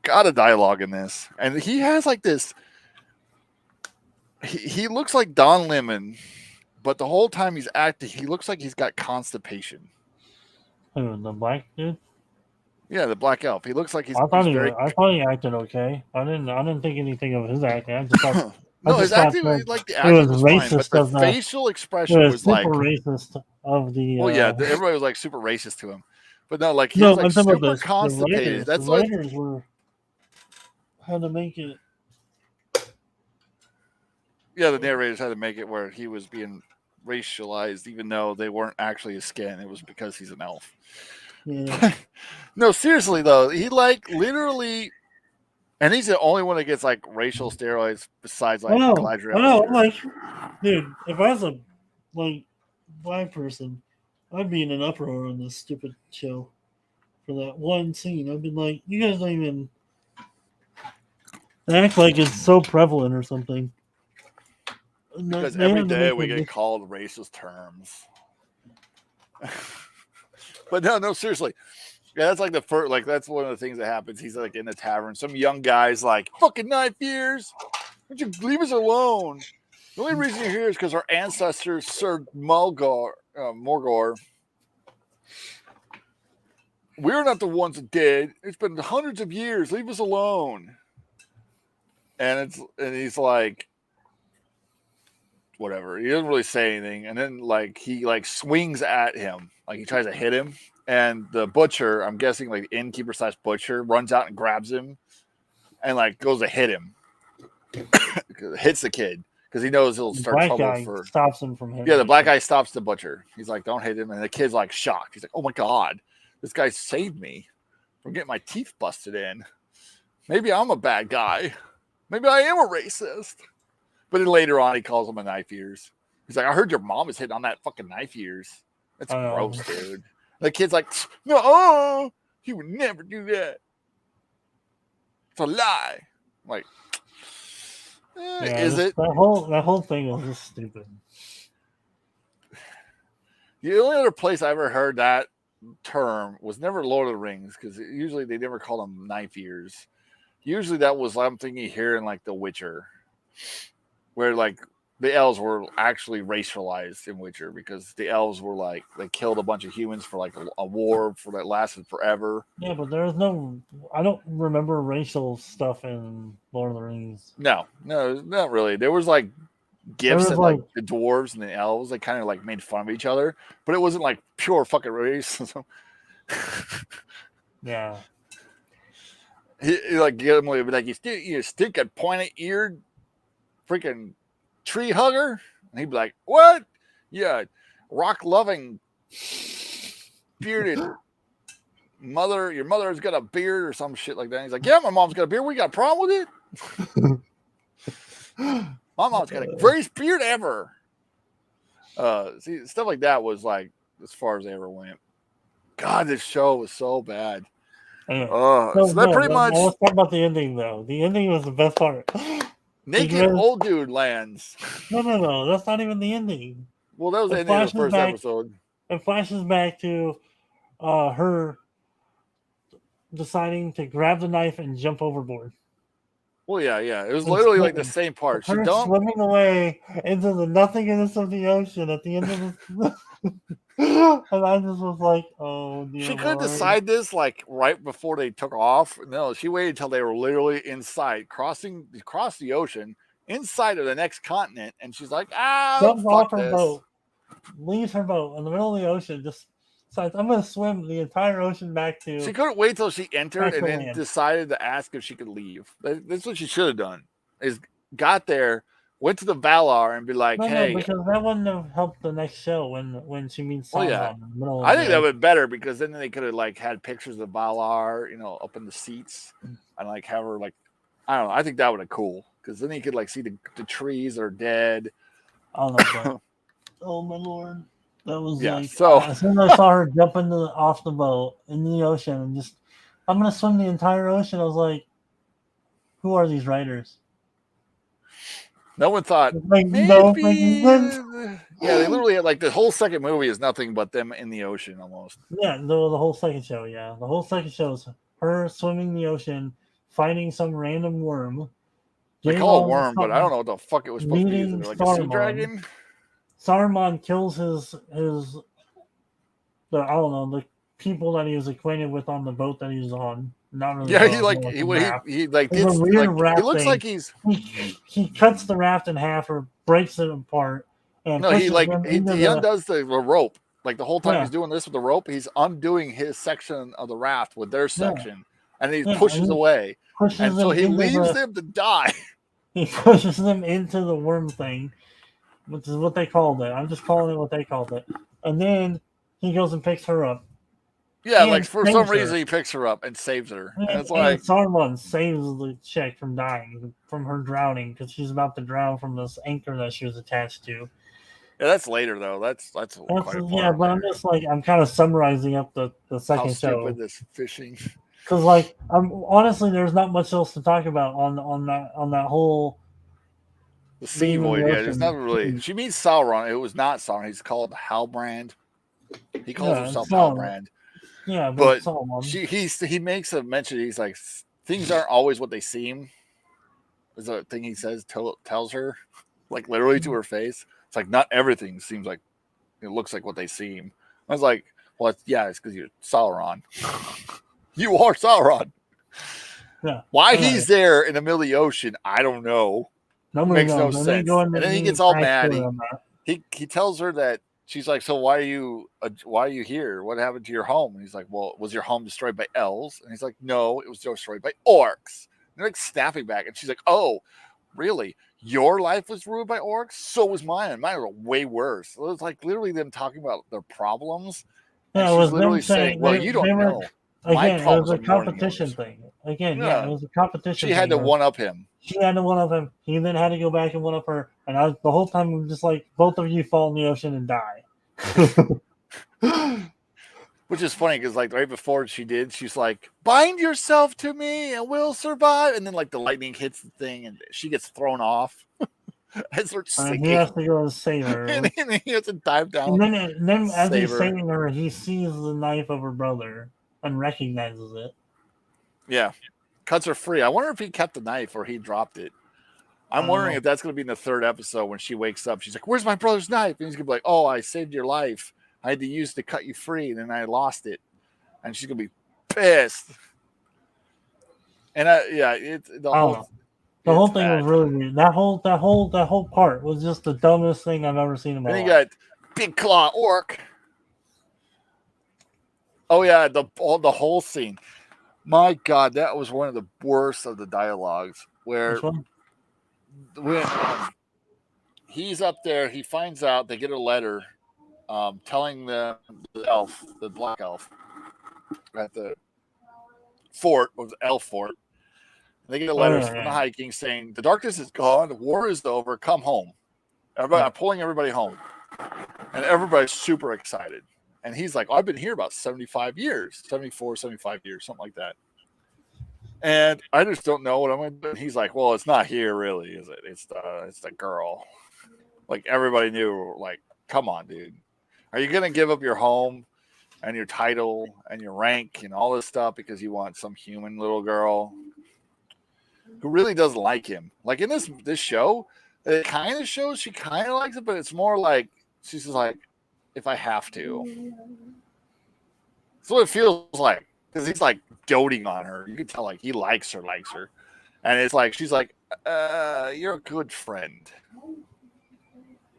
Got a dialogue in this. And he has like this, he looks like Don Lemon, but the whole time he's acting, he looks like he's got constipation. Who, the black dude? Yeah, the Black Elf. He looks like he's I thought very... he acted okay. I didn't think anything of his acting. I just thought No, his acting, like the acting was fine, but the facial expression was super like racist of the. Well, yeah, everybody was like super racist to him, but no, like he No, was like I'm talking about super constipated. the That's like writers had to make it. Yeah, the narrators had to make it where he was being racialized, even though they weren't actually his skin. It was because he's an elf. Yeah. No, seriously though, he like literally, and he's the only one that gets like racial steroids besides like Galadriel. I know. I'm like, dude, if I was a like black person, I'd be in an uproar on this stupid show for that one scene. I'd be like, you guys don't even act like it's so prevalent or something. Because every day we get called racist terms. But no, seriously. Yeah, that's like the first. Like that's one of the things that happens. He's like in the tavern. Some young guy's like, "Fucking 9 years! Why don't you leave us alone?" The only reason you're here is because our ancestors served Morgor. We're not the ones that did. It's been hundreds of years. Leave us alone. And he's like, whatever. He doesn't really say anything. And then like he like swings at him, like he tries to hit him. And the butcher, I'm guessing like the innkeeper / butcher, runs out and grabs him, and like goes to hit him. Hits the kid. Because he knows he'll start black trouble guy for. stops him from hitting. Yeah, the black guy stops the butcher. He's like, "Don't hit him," and the kid's like shocked. He's like, "Oh my god, this guy saved me from getting my teeth busted in. Maybe I'm a bad guy. Maybe I am a racist." But then later on, he calls him a knife ears. He's like, "I heard your mom was hitting on that fucking knife ears. That's gross, dude." The kid's like, "No, he would never do that. It's a lie." I'm like. Is it? That whole thing is just stupid. The only other place I ever heard that term was never Lord of the Rings, because usually they never call them knife ears. Usually that was something you hear in like The Witcher, where like the elves were actually racialized in Witcher, because the elves were like they killed a bunch of humans for like a war that lasted forever. Yeah, but there's no. I don't remember racial stuff in Lord of the Rings. No, not really. There was like gifts that like the dwarves and the elves, they kind of like made fun of each other, but it wasn't like pure fucking racism. Yeah. He like get him like you stick a pointed eared freaking tree hugger, and he'd be like, "What? Yeah, rock loving bearded mother. Your mother's got a beard or some shit like that." And he's like, "Yeah, my mom's got a beard. We got a problem with it." My mom's got a greatest beard ever. See, stuff like that was like as far as they ever went. God, this show was so bad. So that pretty much. Let's talk about the ending, though. The ending was the best part. Naked old dude lands. No. That's not even the ending. Well, that was the ending of the first episode. It flashes back to her deciding to grab the knife and jump overboard. Well, yeah. It was literally like the same part. She swimming away into the nothingness of the ocean at the end of the. And I just was like, "Oh dear." She could decide this like right before they took off. No, she waited until they were literally inside, across the ocean, inside of the next continent, and she's like, jumps off her boat, leaves her boat in the middle of the ocean, just decides, "I'm going to swim the entire ocean back to." She couldn't wait till she entered and then decided to ask if she could leave. That's what she should have done. Is got there. Went to the Valar and be like, "Hey," because that wouldn't have helped the next show when she meets Sauron. Oh, yeah. I think that would be better, because then they could have like had pictures of Valar, up in the seats, and like have her like, I don't know. I think that would have cool, because then you could like see the trees that are dead. I don't know. Oh my lord, that was So as soon as I saw her jump off the boat into the ocean and just, "I'm gonna swim the entire ocean," I was like, "Who are these writers?" No one thought maybe. Yeah, they literally had like the whole second movie is nothing but them in the ocean almost. Yeah, the whole second show. Yeah, the whole second show is her swimming the ocean, fighting some random worm. They call it worm, but I don't know what the fuck it was supposed to be. Like a sea dragon. Saruman kills the people that he was acquainted with on the boat that he was on. Not really. Yeah, he looks like he cuts the raft in half or breaks it apart. And he undoes the rope. Like the whole time he's doing this with the rope, he's undoing his section of the raft with their section, and he pushes away. So he leaves them to die. He pushes them into the worm thing, which is what they called it. I'm just calling it what they called it. And then he goes and picks her up. Yeah, like for some reason he picks her up and saves her. And it's like Saruman saves the chick from dying, from her drowning, because she's about to drown from this anchor that she was attached to. Yeah, that's later though. That's quite a but I'm just like, I'm kind of summarizing up the second show. How stupid this fishing. Because like, honestly, there's not much else to talk about on that whole. The sea void. Yeah, there's not really. She meets Sauron. It was not Sauron. He's called Halbrand. He calls himself Halbrand. Yeah, But Solomon. he makes a mention. He's like, things aren't always what they seem. Is a thing he says tells her, like literally to her face. It's like not everything seems like it looks like what they seem. I was like, well, it's because you're Sauron. You are Sauron. Yeah. Why Right. he's there in the middle of the ocean, I don't know. Nobody Makes no knows. sense. And then he gets all mad. He tells her that she's like, so why are you here? What happened to your home? And he's like, well, was your home destroyed by elves? And he's like, no, it was destroyed by orcs. And they're like snapping back, and she's like, oh, really? Your life was ruined by orcs? So was mine. Mine were way worse. So it was like literally them talking about their problems. And Yeah, it was she's literally them saying, well, you don't know. Again, it was problems a are more than competition yours. thing. Again, Yeah. it was a competition. She had to thing. one up him. She had to one up him. He then had to go back and one up her. And the whole time I'm just like, both of you fall in the ocean and die. Which is funny because like right before she did, she's like, bind yourself to me and we'll survive. And then like the lightning hits the thing and she gets thrown off. And starts sinking. He has to go and save her. And he has to dive down. And then as he's her. saving her, he sees the knife of her brother and recognizes it. Yeah. Cuts her free. I wonder if he kept the knife or he dropped it. I'm wondering if that's going to be in the third episode when she wakes up. She's like, where's my brother's knife? And he's going to be like, oh, I saved your life. I had to use to cut you free, and then I lost it. And she's going to be pissed. And the whole thing was really weird. That whole part was just the dumbest thing I've ever seen in my life. Then you got Big Claw Orc. Oh yeah, the whole scene. My God, that was one of the worst of the dialogues. Where when he's up there, he finds out they get a letter telling the elf, the black elf, at the fort, was the elf fort. They get a letter from the hiking saying, the darkness is gone, the war is over, come home. I'm pulling everybody home. And everybody's super excited. And he's like, I've been here about 75 years, 74, 75 years, something like that. And I just don't know what I'm going to do. And he's like, well, it's not here really, is it? It's the girl. Like everybody knew, like, come on, dude. Are you going to give up your home and your title and your rank and all this stuff because you want some human little girl who really doesn't like him? Like in this show, it kind of shows she kind of likes it, but it's more like she's just like, if I have to. That's what it feels like. Because he's like doting on her. You can tell like he likes her. And it's like she's like, you're a good friend.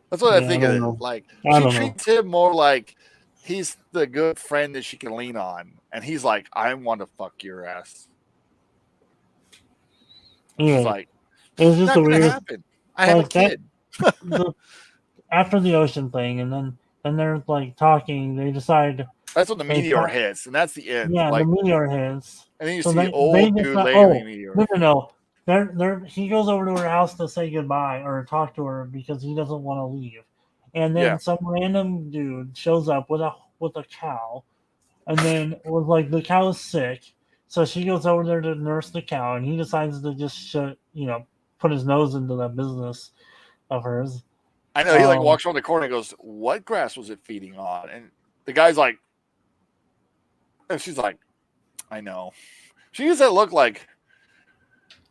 That's what I think of it. Like she treats him more like he's the good friend that she can lean on. And he's like, I want to fuck your ass. Yeah. She's like, it was just not a weird happen. I have a kid. After the ocean thing, and then they're like talking, they decide. That's when the meteor hits, and that's the end. Yeah, like, the meteor hits. And then you see the old dude laying the meteor. No. He goes over to her house to say goodbye or talk to her because he doesn't want to leave. And then some random dude shows up with a cow, and then was like, the cow's sick, so she goes over there to nurse the cow, and he decides to just put his nose into that business of hers. I know, he like walks around the corner and goes, what grass was it feeding on? And the guy's like, and she's like, I know. She used that look like,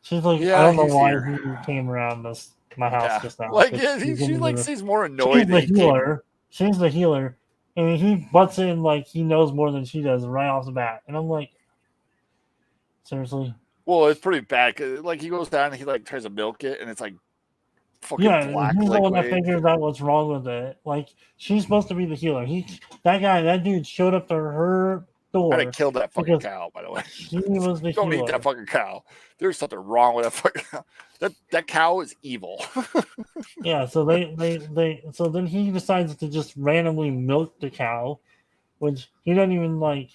she's like, I don't know why he came around my house just now. Like, she like seems more annoyed. She's the healer. And he butts in like he knows more than she does right off the bat. And I'm like, seriously? Well, it's pretty bad. Like, he goes down and he like tries to milk it, and it's like fucking black he's liquid. The one that figures out what's wrong with it. Like, she's supposed to be the healer. That dude showed up to her door. I'd have killed that fucking cow, by the way. He was the Don't eat that fucking cow. There's something wrong with that fucking cow. That cow is evil. Yeah, so so then he decides to just randomly milk the cow, which he doesn't even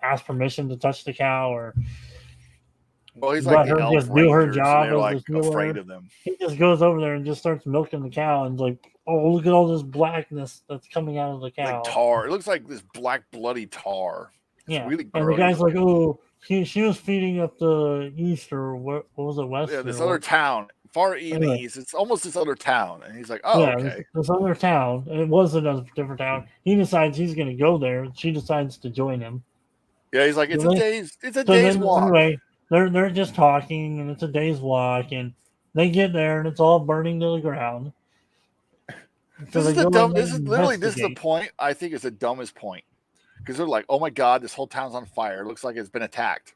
ask permission to touch the cow or. Well, he's like the elf just do her job. They're like afraid of them. He just goes over there and just starts milking the cow, and like, oh, look at all this blackness that's coming out of the cow. Like tar. It looks like this black bloody tar. It's really gross. And the guy's like, oh, she was feeding up the east or what was it, west? Yeah, this other town far in the Anyway. east. It's almost this other town. And he's like, oh, Yeah, okay. this other town. It was in a different town. He decides he's going to go there. She decides to join him. Yeah, he's like, So it's a So day's then, walk. anyway, they're just talking, and it's a day's walk, and they get there, and it's all burning to the ground. So This is they the go dumb. in This and is literally this is the investigate. point. I think is the dumbest point because they're like, oh my god, this whole town's on fire. It looks like it's been attacked.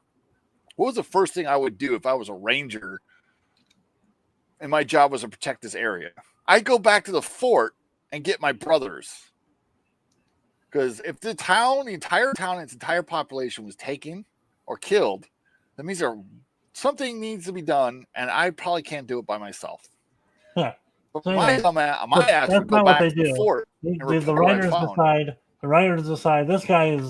What was the first thing I would do if I was a ranger and my job was to protect this area? I'd go back to the fort and get my brothers. Because if the entire town, its entire population was taken or killed, that means something needs to be done, and I probably can't do it by myself. Yeah. But So my anyway, ass that's would go not what back they to the do. fort. The report what I writers found. decide. The writers decide this guy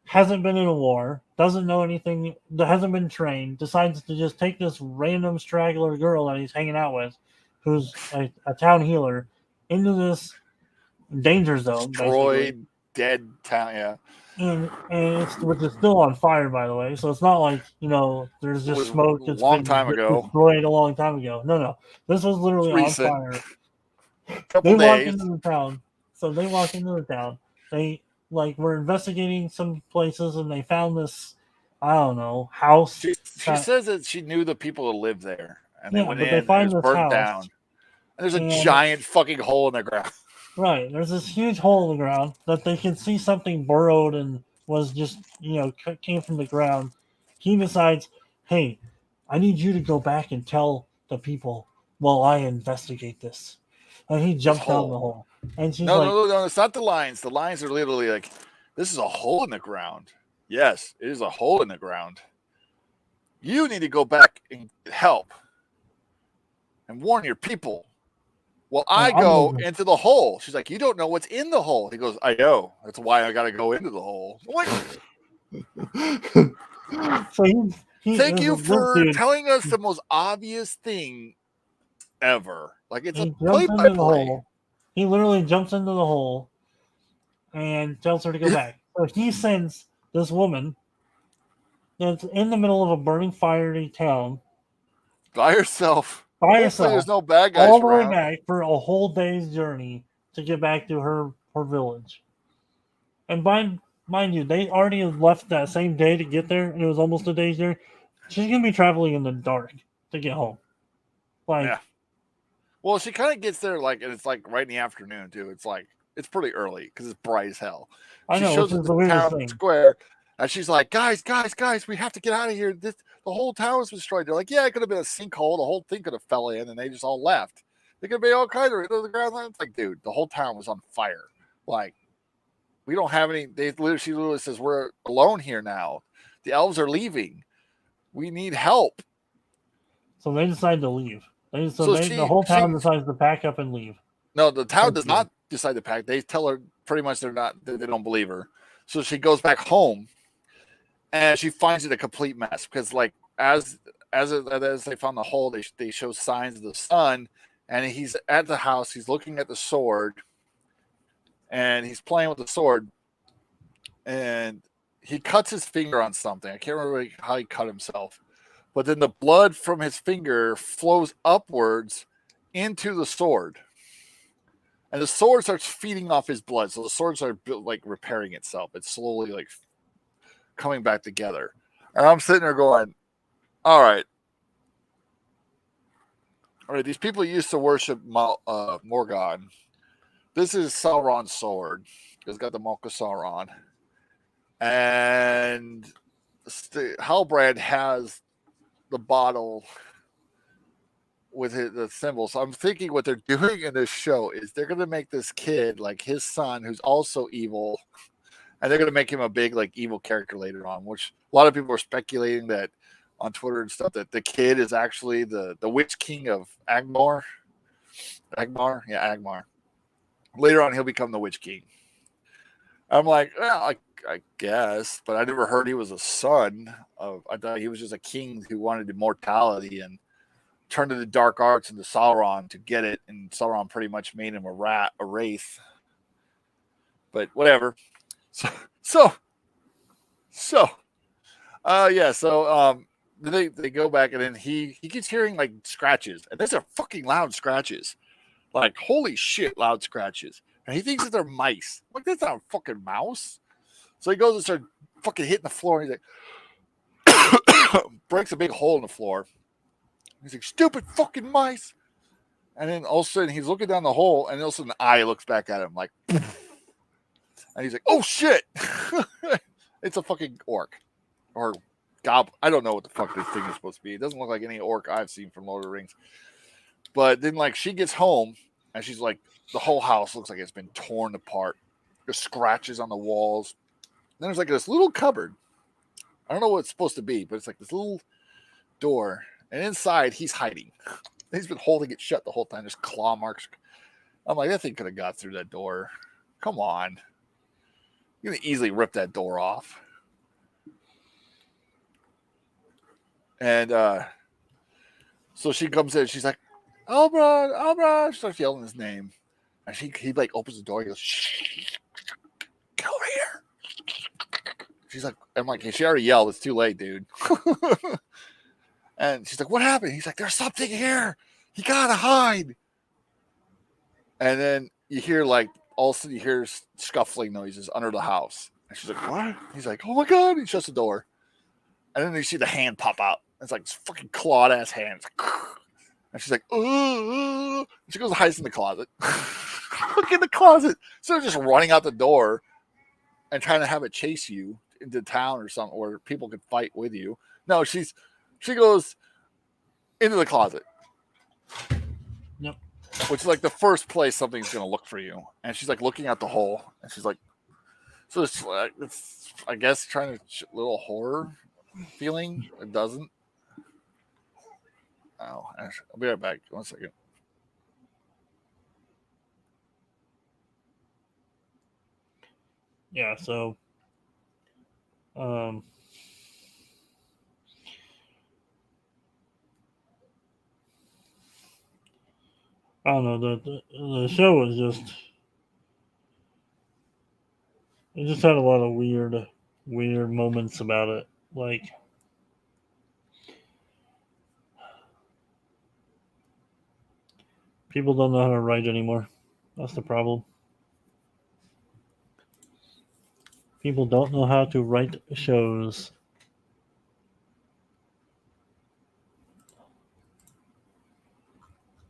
hasn't been in a war, doesn't know anything, hasn't been trained, decides to just take this random straggler girl that he's hanging out with, who's a town healer, into this danger zone, basically. Destroyed, dead town. Yeah. And which is still on fire, by the way. So it's not like there's It just was smoke. a It's long been time ago. destroyed a long time ago. No, this was literally on Recent. fire. Couple They walk days. into the town. So they walk into the town. They were investigating some places, and they found this, I don't know, house. She says that she knew the people who lived there, and they went but in. they find and it was this burnt house. down. And there's a And- giant fucking hole in the ground. Right, there's this huge hole in the ground that they can see something burrowed and was just came from the ground. He decides, hey, I need you to go back and tell the people while I investigate this. And he jumps down the hole. And she's like, No, it's not the lions. The lions are literally like, this is a hole in the ground. Yes, it is a hole in the ground. You need to go back and help and warn your people. Well, I go into the hole. She's like, you don't know what's in the hole. He goes, I know. That's why I got to go into the hole. What? So Thank you for telling us the most obvious thing ever. Like, it's a play-by-play. He literally jumps into the hole and tells her to go back. So he sends this woman that's in the middle of a burning, fiery town by herself. There's no bad guys all the around. way back for a whole day's journey to get back to her village. And mind you, they already left that same day to get there, and it was almost a day's journey. She's gonna be traveling in the dark to get home. Yeah. Well, she kind of gets there and it's like right in the afternoon too. It's like it's pretty early because it's bright as hell. I know, shows which up is the at weirdest town thing. square, and she's like, "Guys, we have to get out of here. The whole town was destroyed." They're like, "Yeah, it could have been a sinkhole. The whole thing could have fell in, and they just all left. They could be all kinds of into the ground." It's like, dude, the whole town was on fire. Like, we don't have any. She literally says, "We're alone here now. The elves are leaving. We need help." So they decide to leave. The whole town decides to pack up and leave. No, the town does not decide to pack. They tell her pretty much they don't believe her. So she goes back home, and she finds it a complete mess because, like, as they found the hole, they show signs of the sun, and he's at the house. He's looking at the sword, and he's playing with the sword, and he cuts his finger on something. I can't remember how he cut himself. But then the blood from his finger flows upwards into the sword. And the sword starts feeding off his blood. So the sword starts like repairing itself. It's slowly like coming back together. And I'm sitting there going, all right, these people used to worship Morgoth. This is Sauron's sword. It's got the Mark of Sauron. And Halbrand has the bottle with the symbol. So I'm thinking what they're doing in this show is they're going to make this kid, like his son, who's also evil, and they're going to make him a big, like, evil character later on, which a lot of people are speculating that on Twitter and stuff, that the kid is actually the Witch King of Angmar. Angmar. Later on, he'll become the Witch King. I'm like, well, I guess, but I never heard he was a son of. I thought he was just a king who wanted immortality and turned to the dark arts and to Sauron to get it, and Sauron pretty much made him a wraith. But whatever. So they go back, and then he keeps hearing like scratches, and those are fucking loud scratches, like holy shit, loud scratches. And he thinks that they're mice. Like that's not a fucking mouse. So he goes and starts fucking hitting the floor. And he's like, breaks a big hole in the floor. He's like, stupid fucking mice. And then all of a sudden he's looking down the hole, and all of a sudden the eye looks back at him like, and he's like, oh shit. It's a fucking orc or goblin. I don't know what the fuck this thing is supposed to be. It doesn't look like any orc I've seen from Lord of the Rings. But then like she gets home, and she's like, the whole house looks like it's been torn apart. There's scratches on the walls. Then there's like this little cupboard. I don't know what it's supposed to be, but it's like this little door. And inside, he's hiding. He's been holding it shut the whole time. There's claw marks. I'm like, that thing could have got through that door. Come on. You're going to easily rip that door off. And so she comes in. She's like, Albert, Albert. She starts yelling his name. And he like opens the door. He goes, shh, get over here. She's like, I'm like, hey, she already yelled. It's too late, dude. And she's like, what happened? He's like, there's something here. You gotta hide. And then you hear like, all of a sudden you hear scuffling noises under the house. And she's like, what? He's like, oh my God. He shuts the door. And then you see the hand pop out. It's like this fucking clawed ass hand. Like, and she's like, and she goes and hides in the closet. Look in the closet. So just running out the door and trying to have it chase you into town or something where people could fight with you. No, she goes into the closet. Yep. Which is like the first place something's gonna look for you. And she's like looking at the hole, and she's like, so it's I guess trying to little horror feeling. It doesn't. Oh, I'll be right back. 1 second. Yeah, so I don't know, the show was just, it just had a lot of weird moments about it. Like, people don't know how to write anymore. That's the problem. People don't know how to write shows.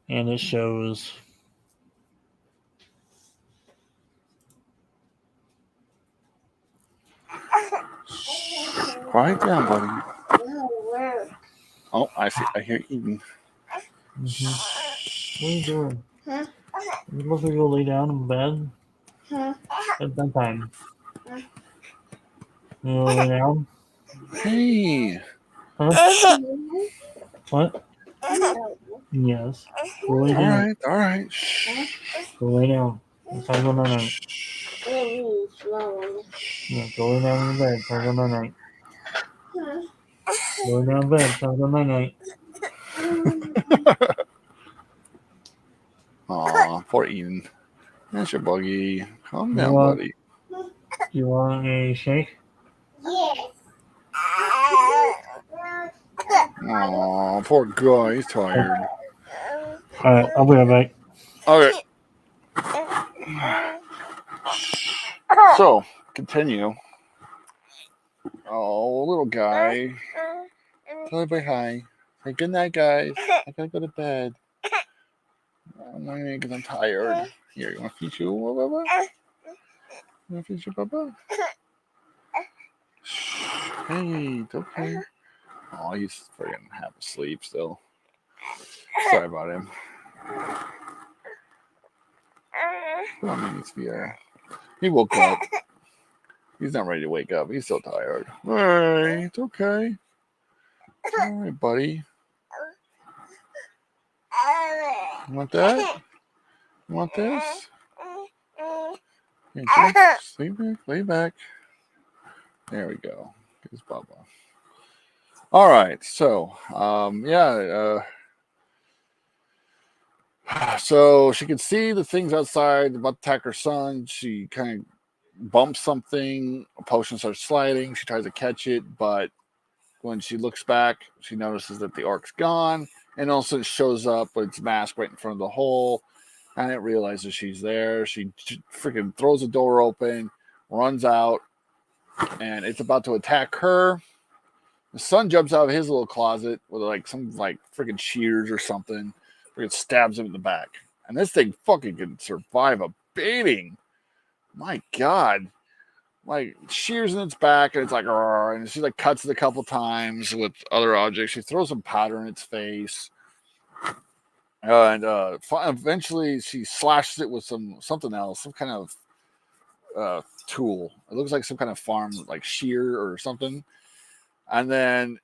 And it shows. Quiet down, buddy. Oh, I see. I hear Eden. Mm-hmm. What are you doing? Huh? You supposed to go lay down in bed Huh? at bedtime. You want to lay down? Hey. Huh? What? Yes. Go lay down. All right. Shh. Go lay down. It's time to go night. Yeah, go lay down in the bed. Time to go night. Go lay down in bed. Time to go night. Aw, poor Eden. That's your buggy. Calm down, want- buddy. You want a shake? Yes. Aw, poor guy. He's tired. Alright, I'll be right back. Okay. So, continue. Oh, little guy. Tell everybody hi. Say good night, guys. I gotta go to bed. I'm not because I'm tired. Here, you want to feed you, Bubba? You want to feed you, Bubba? Hey, it's okay. Oh, he's freaking half asleep still. Sorry about him. He woke up. He's not ready to wake up. He's still tired. Hey, it's okay. All right, buddy. You want that? You want this? Here, lay back. There we go. Here's Bubba. All right, so so she can see the things outside about to attack her son. She kind of bumps something. A potion starts sliding. She tries to catch it, but when she looks back, she notices that the orc's gone, and also it shows up with its mask right in front of the hole, and it realizes she's there. She freaking throws the door open, runs out, and it's about to attack her. The son jumps out of his little closet with like some like freaking shears or something. Freaking stabs him in the back. And this thing fucking can survive a beating. My God. Like shears in its back and it's like, and she like cuts it a couple times with other objects. She throws some powder in its face. And eventually she slashes it with something else, some kind of tool. It looks like some kind of farm, like shear or something. And then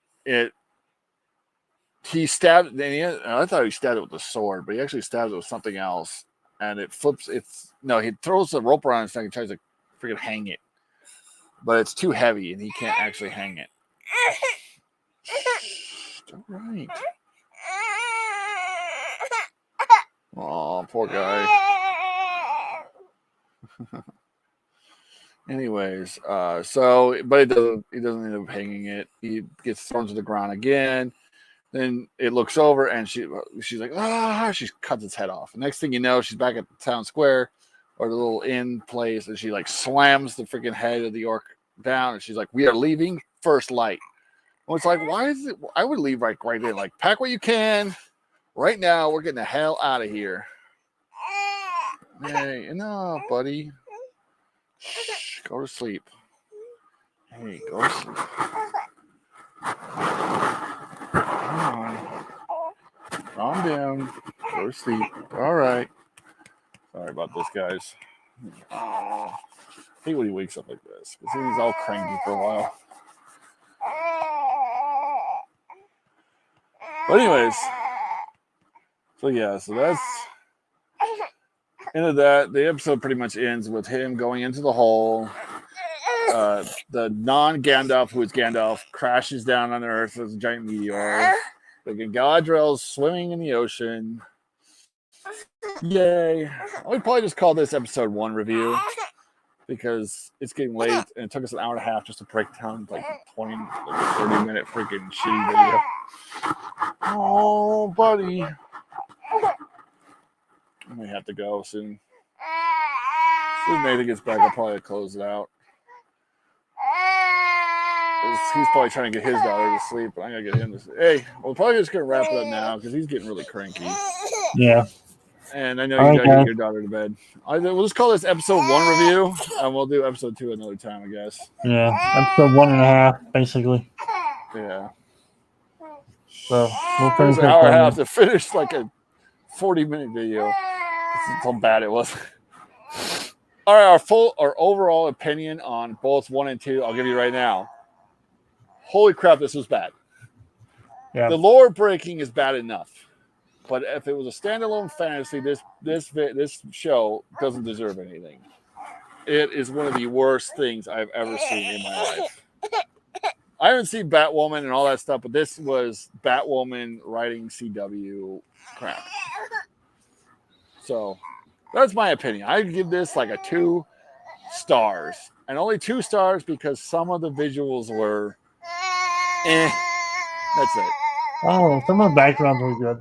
he stabbed. I thought he stabbed it with a sword, but he actually stabbed it with something else. And it flips. He throws the rope around his neck and tries to freaking hang it, but it's too heavy and he can't actually hang it. All right. Oh, poor guy. Anyways, but he doesn't end up hanging it. He gets thrown to the ground again. Then it looks over and she's like, she cuts its head off. The next thing you know, she's back at the town square or the little inn place, and she like slams the freaking head of the orc down, and she's like, "We are leaving first light." Well, it's like, why is it? I would leave right in, like, pack what you can. Right now, we're getting the hell out of here. Hey, no, buddy. Shh, go to sleep. Hey, go to sleep. Come on. Calm down. Go to sleep. All right. Sorry about this, guys. I hate when he wakes up like this, because he's all cranky for a while. But anyways, so that's end of that. The episode pretty much ends with him going into the hole. The non-Gandalf, who is Gandalf, crashes down on Earth as a giant meteor. Galadriel's swimming in the ocean. Yay. I would probably just call this episode 1 review, because it's getting late and it took us an hour and a half just to break down like 30-minute freaking shitty video. Oh, buddy. I may have to go soon. As soon as Nathan gets back, I'll probably close it out. He's probably trying to get his daughter to sleep, but I gotta get him to sleep. Hey, we're probably just gonna wrap it up now because he's getting really cranky. Yeah. And I know you gotta get your daughter to bed. We'll just call this episode 1 review, and we'll do episode 2 another time, I guess. Yeah, episode 1.5, basically. Yeah. So we'll It was finish an hour and a half to finish like a 40-minute video. That's how bad it was. All right, our overall opinion on both 1 and 2, I'll give you right now. Holy crap, this was bad. Yeah. The lore breaking is bad enough, but if it was a standalone fantasy, this show doesn't deserve anything. It is one of the worst things I've ever seen in my life. I haven't seen Batwoman and all that stuff, but this was Batwoman writing CW crap. So that's my opinion. I'd give this like a 2 stars, and only 2 stars because some of the visuals were That's it. Oh, some of the backgrounds were good.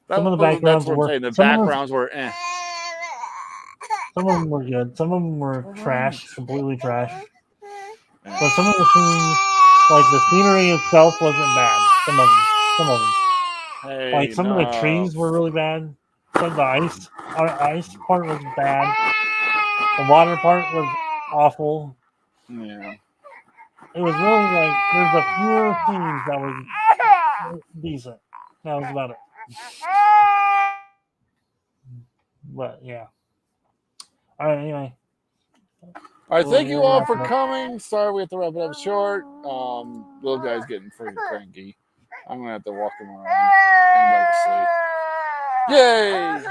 Some of the backgrounds were. The backgrounds were Some of them were good. Some of them were trash, completely trash. But some of the scenes, like the scenery itself, wasn't bad. Some of them. Hey, Like some of the trees were really bad. Some of the ice part was bad. The water part was awful. Yeah. It was really like there's a few scenes that were decent. That was about it. But yeah. All right. Anyway. All right. Thank you all for coming. Sorry we have to wrap it up short. Little guy's getting freaking cranky. I'm gonna have to walk him around and back to sleep. Yay!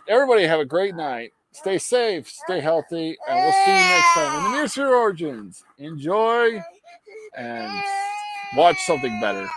Everybody have a great night. Stay safe, stay healthy, and we'll see you next time in the Mirror Sphere Origins. Enjoy and watch something better.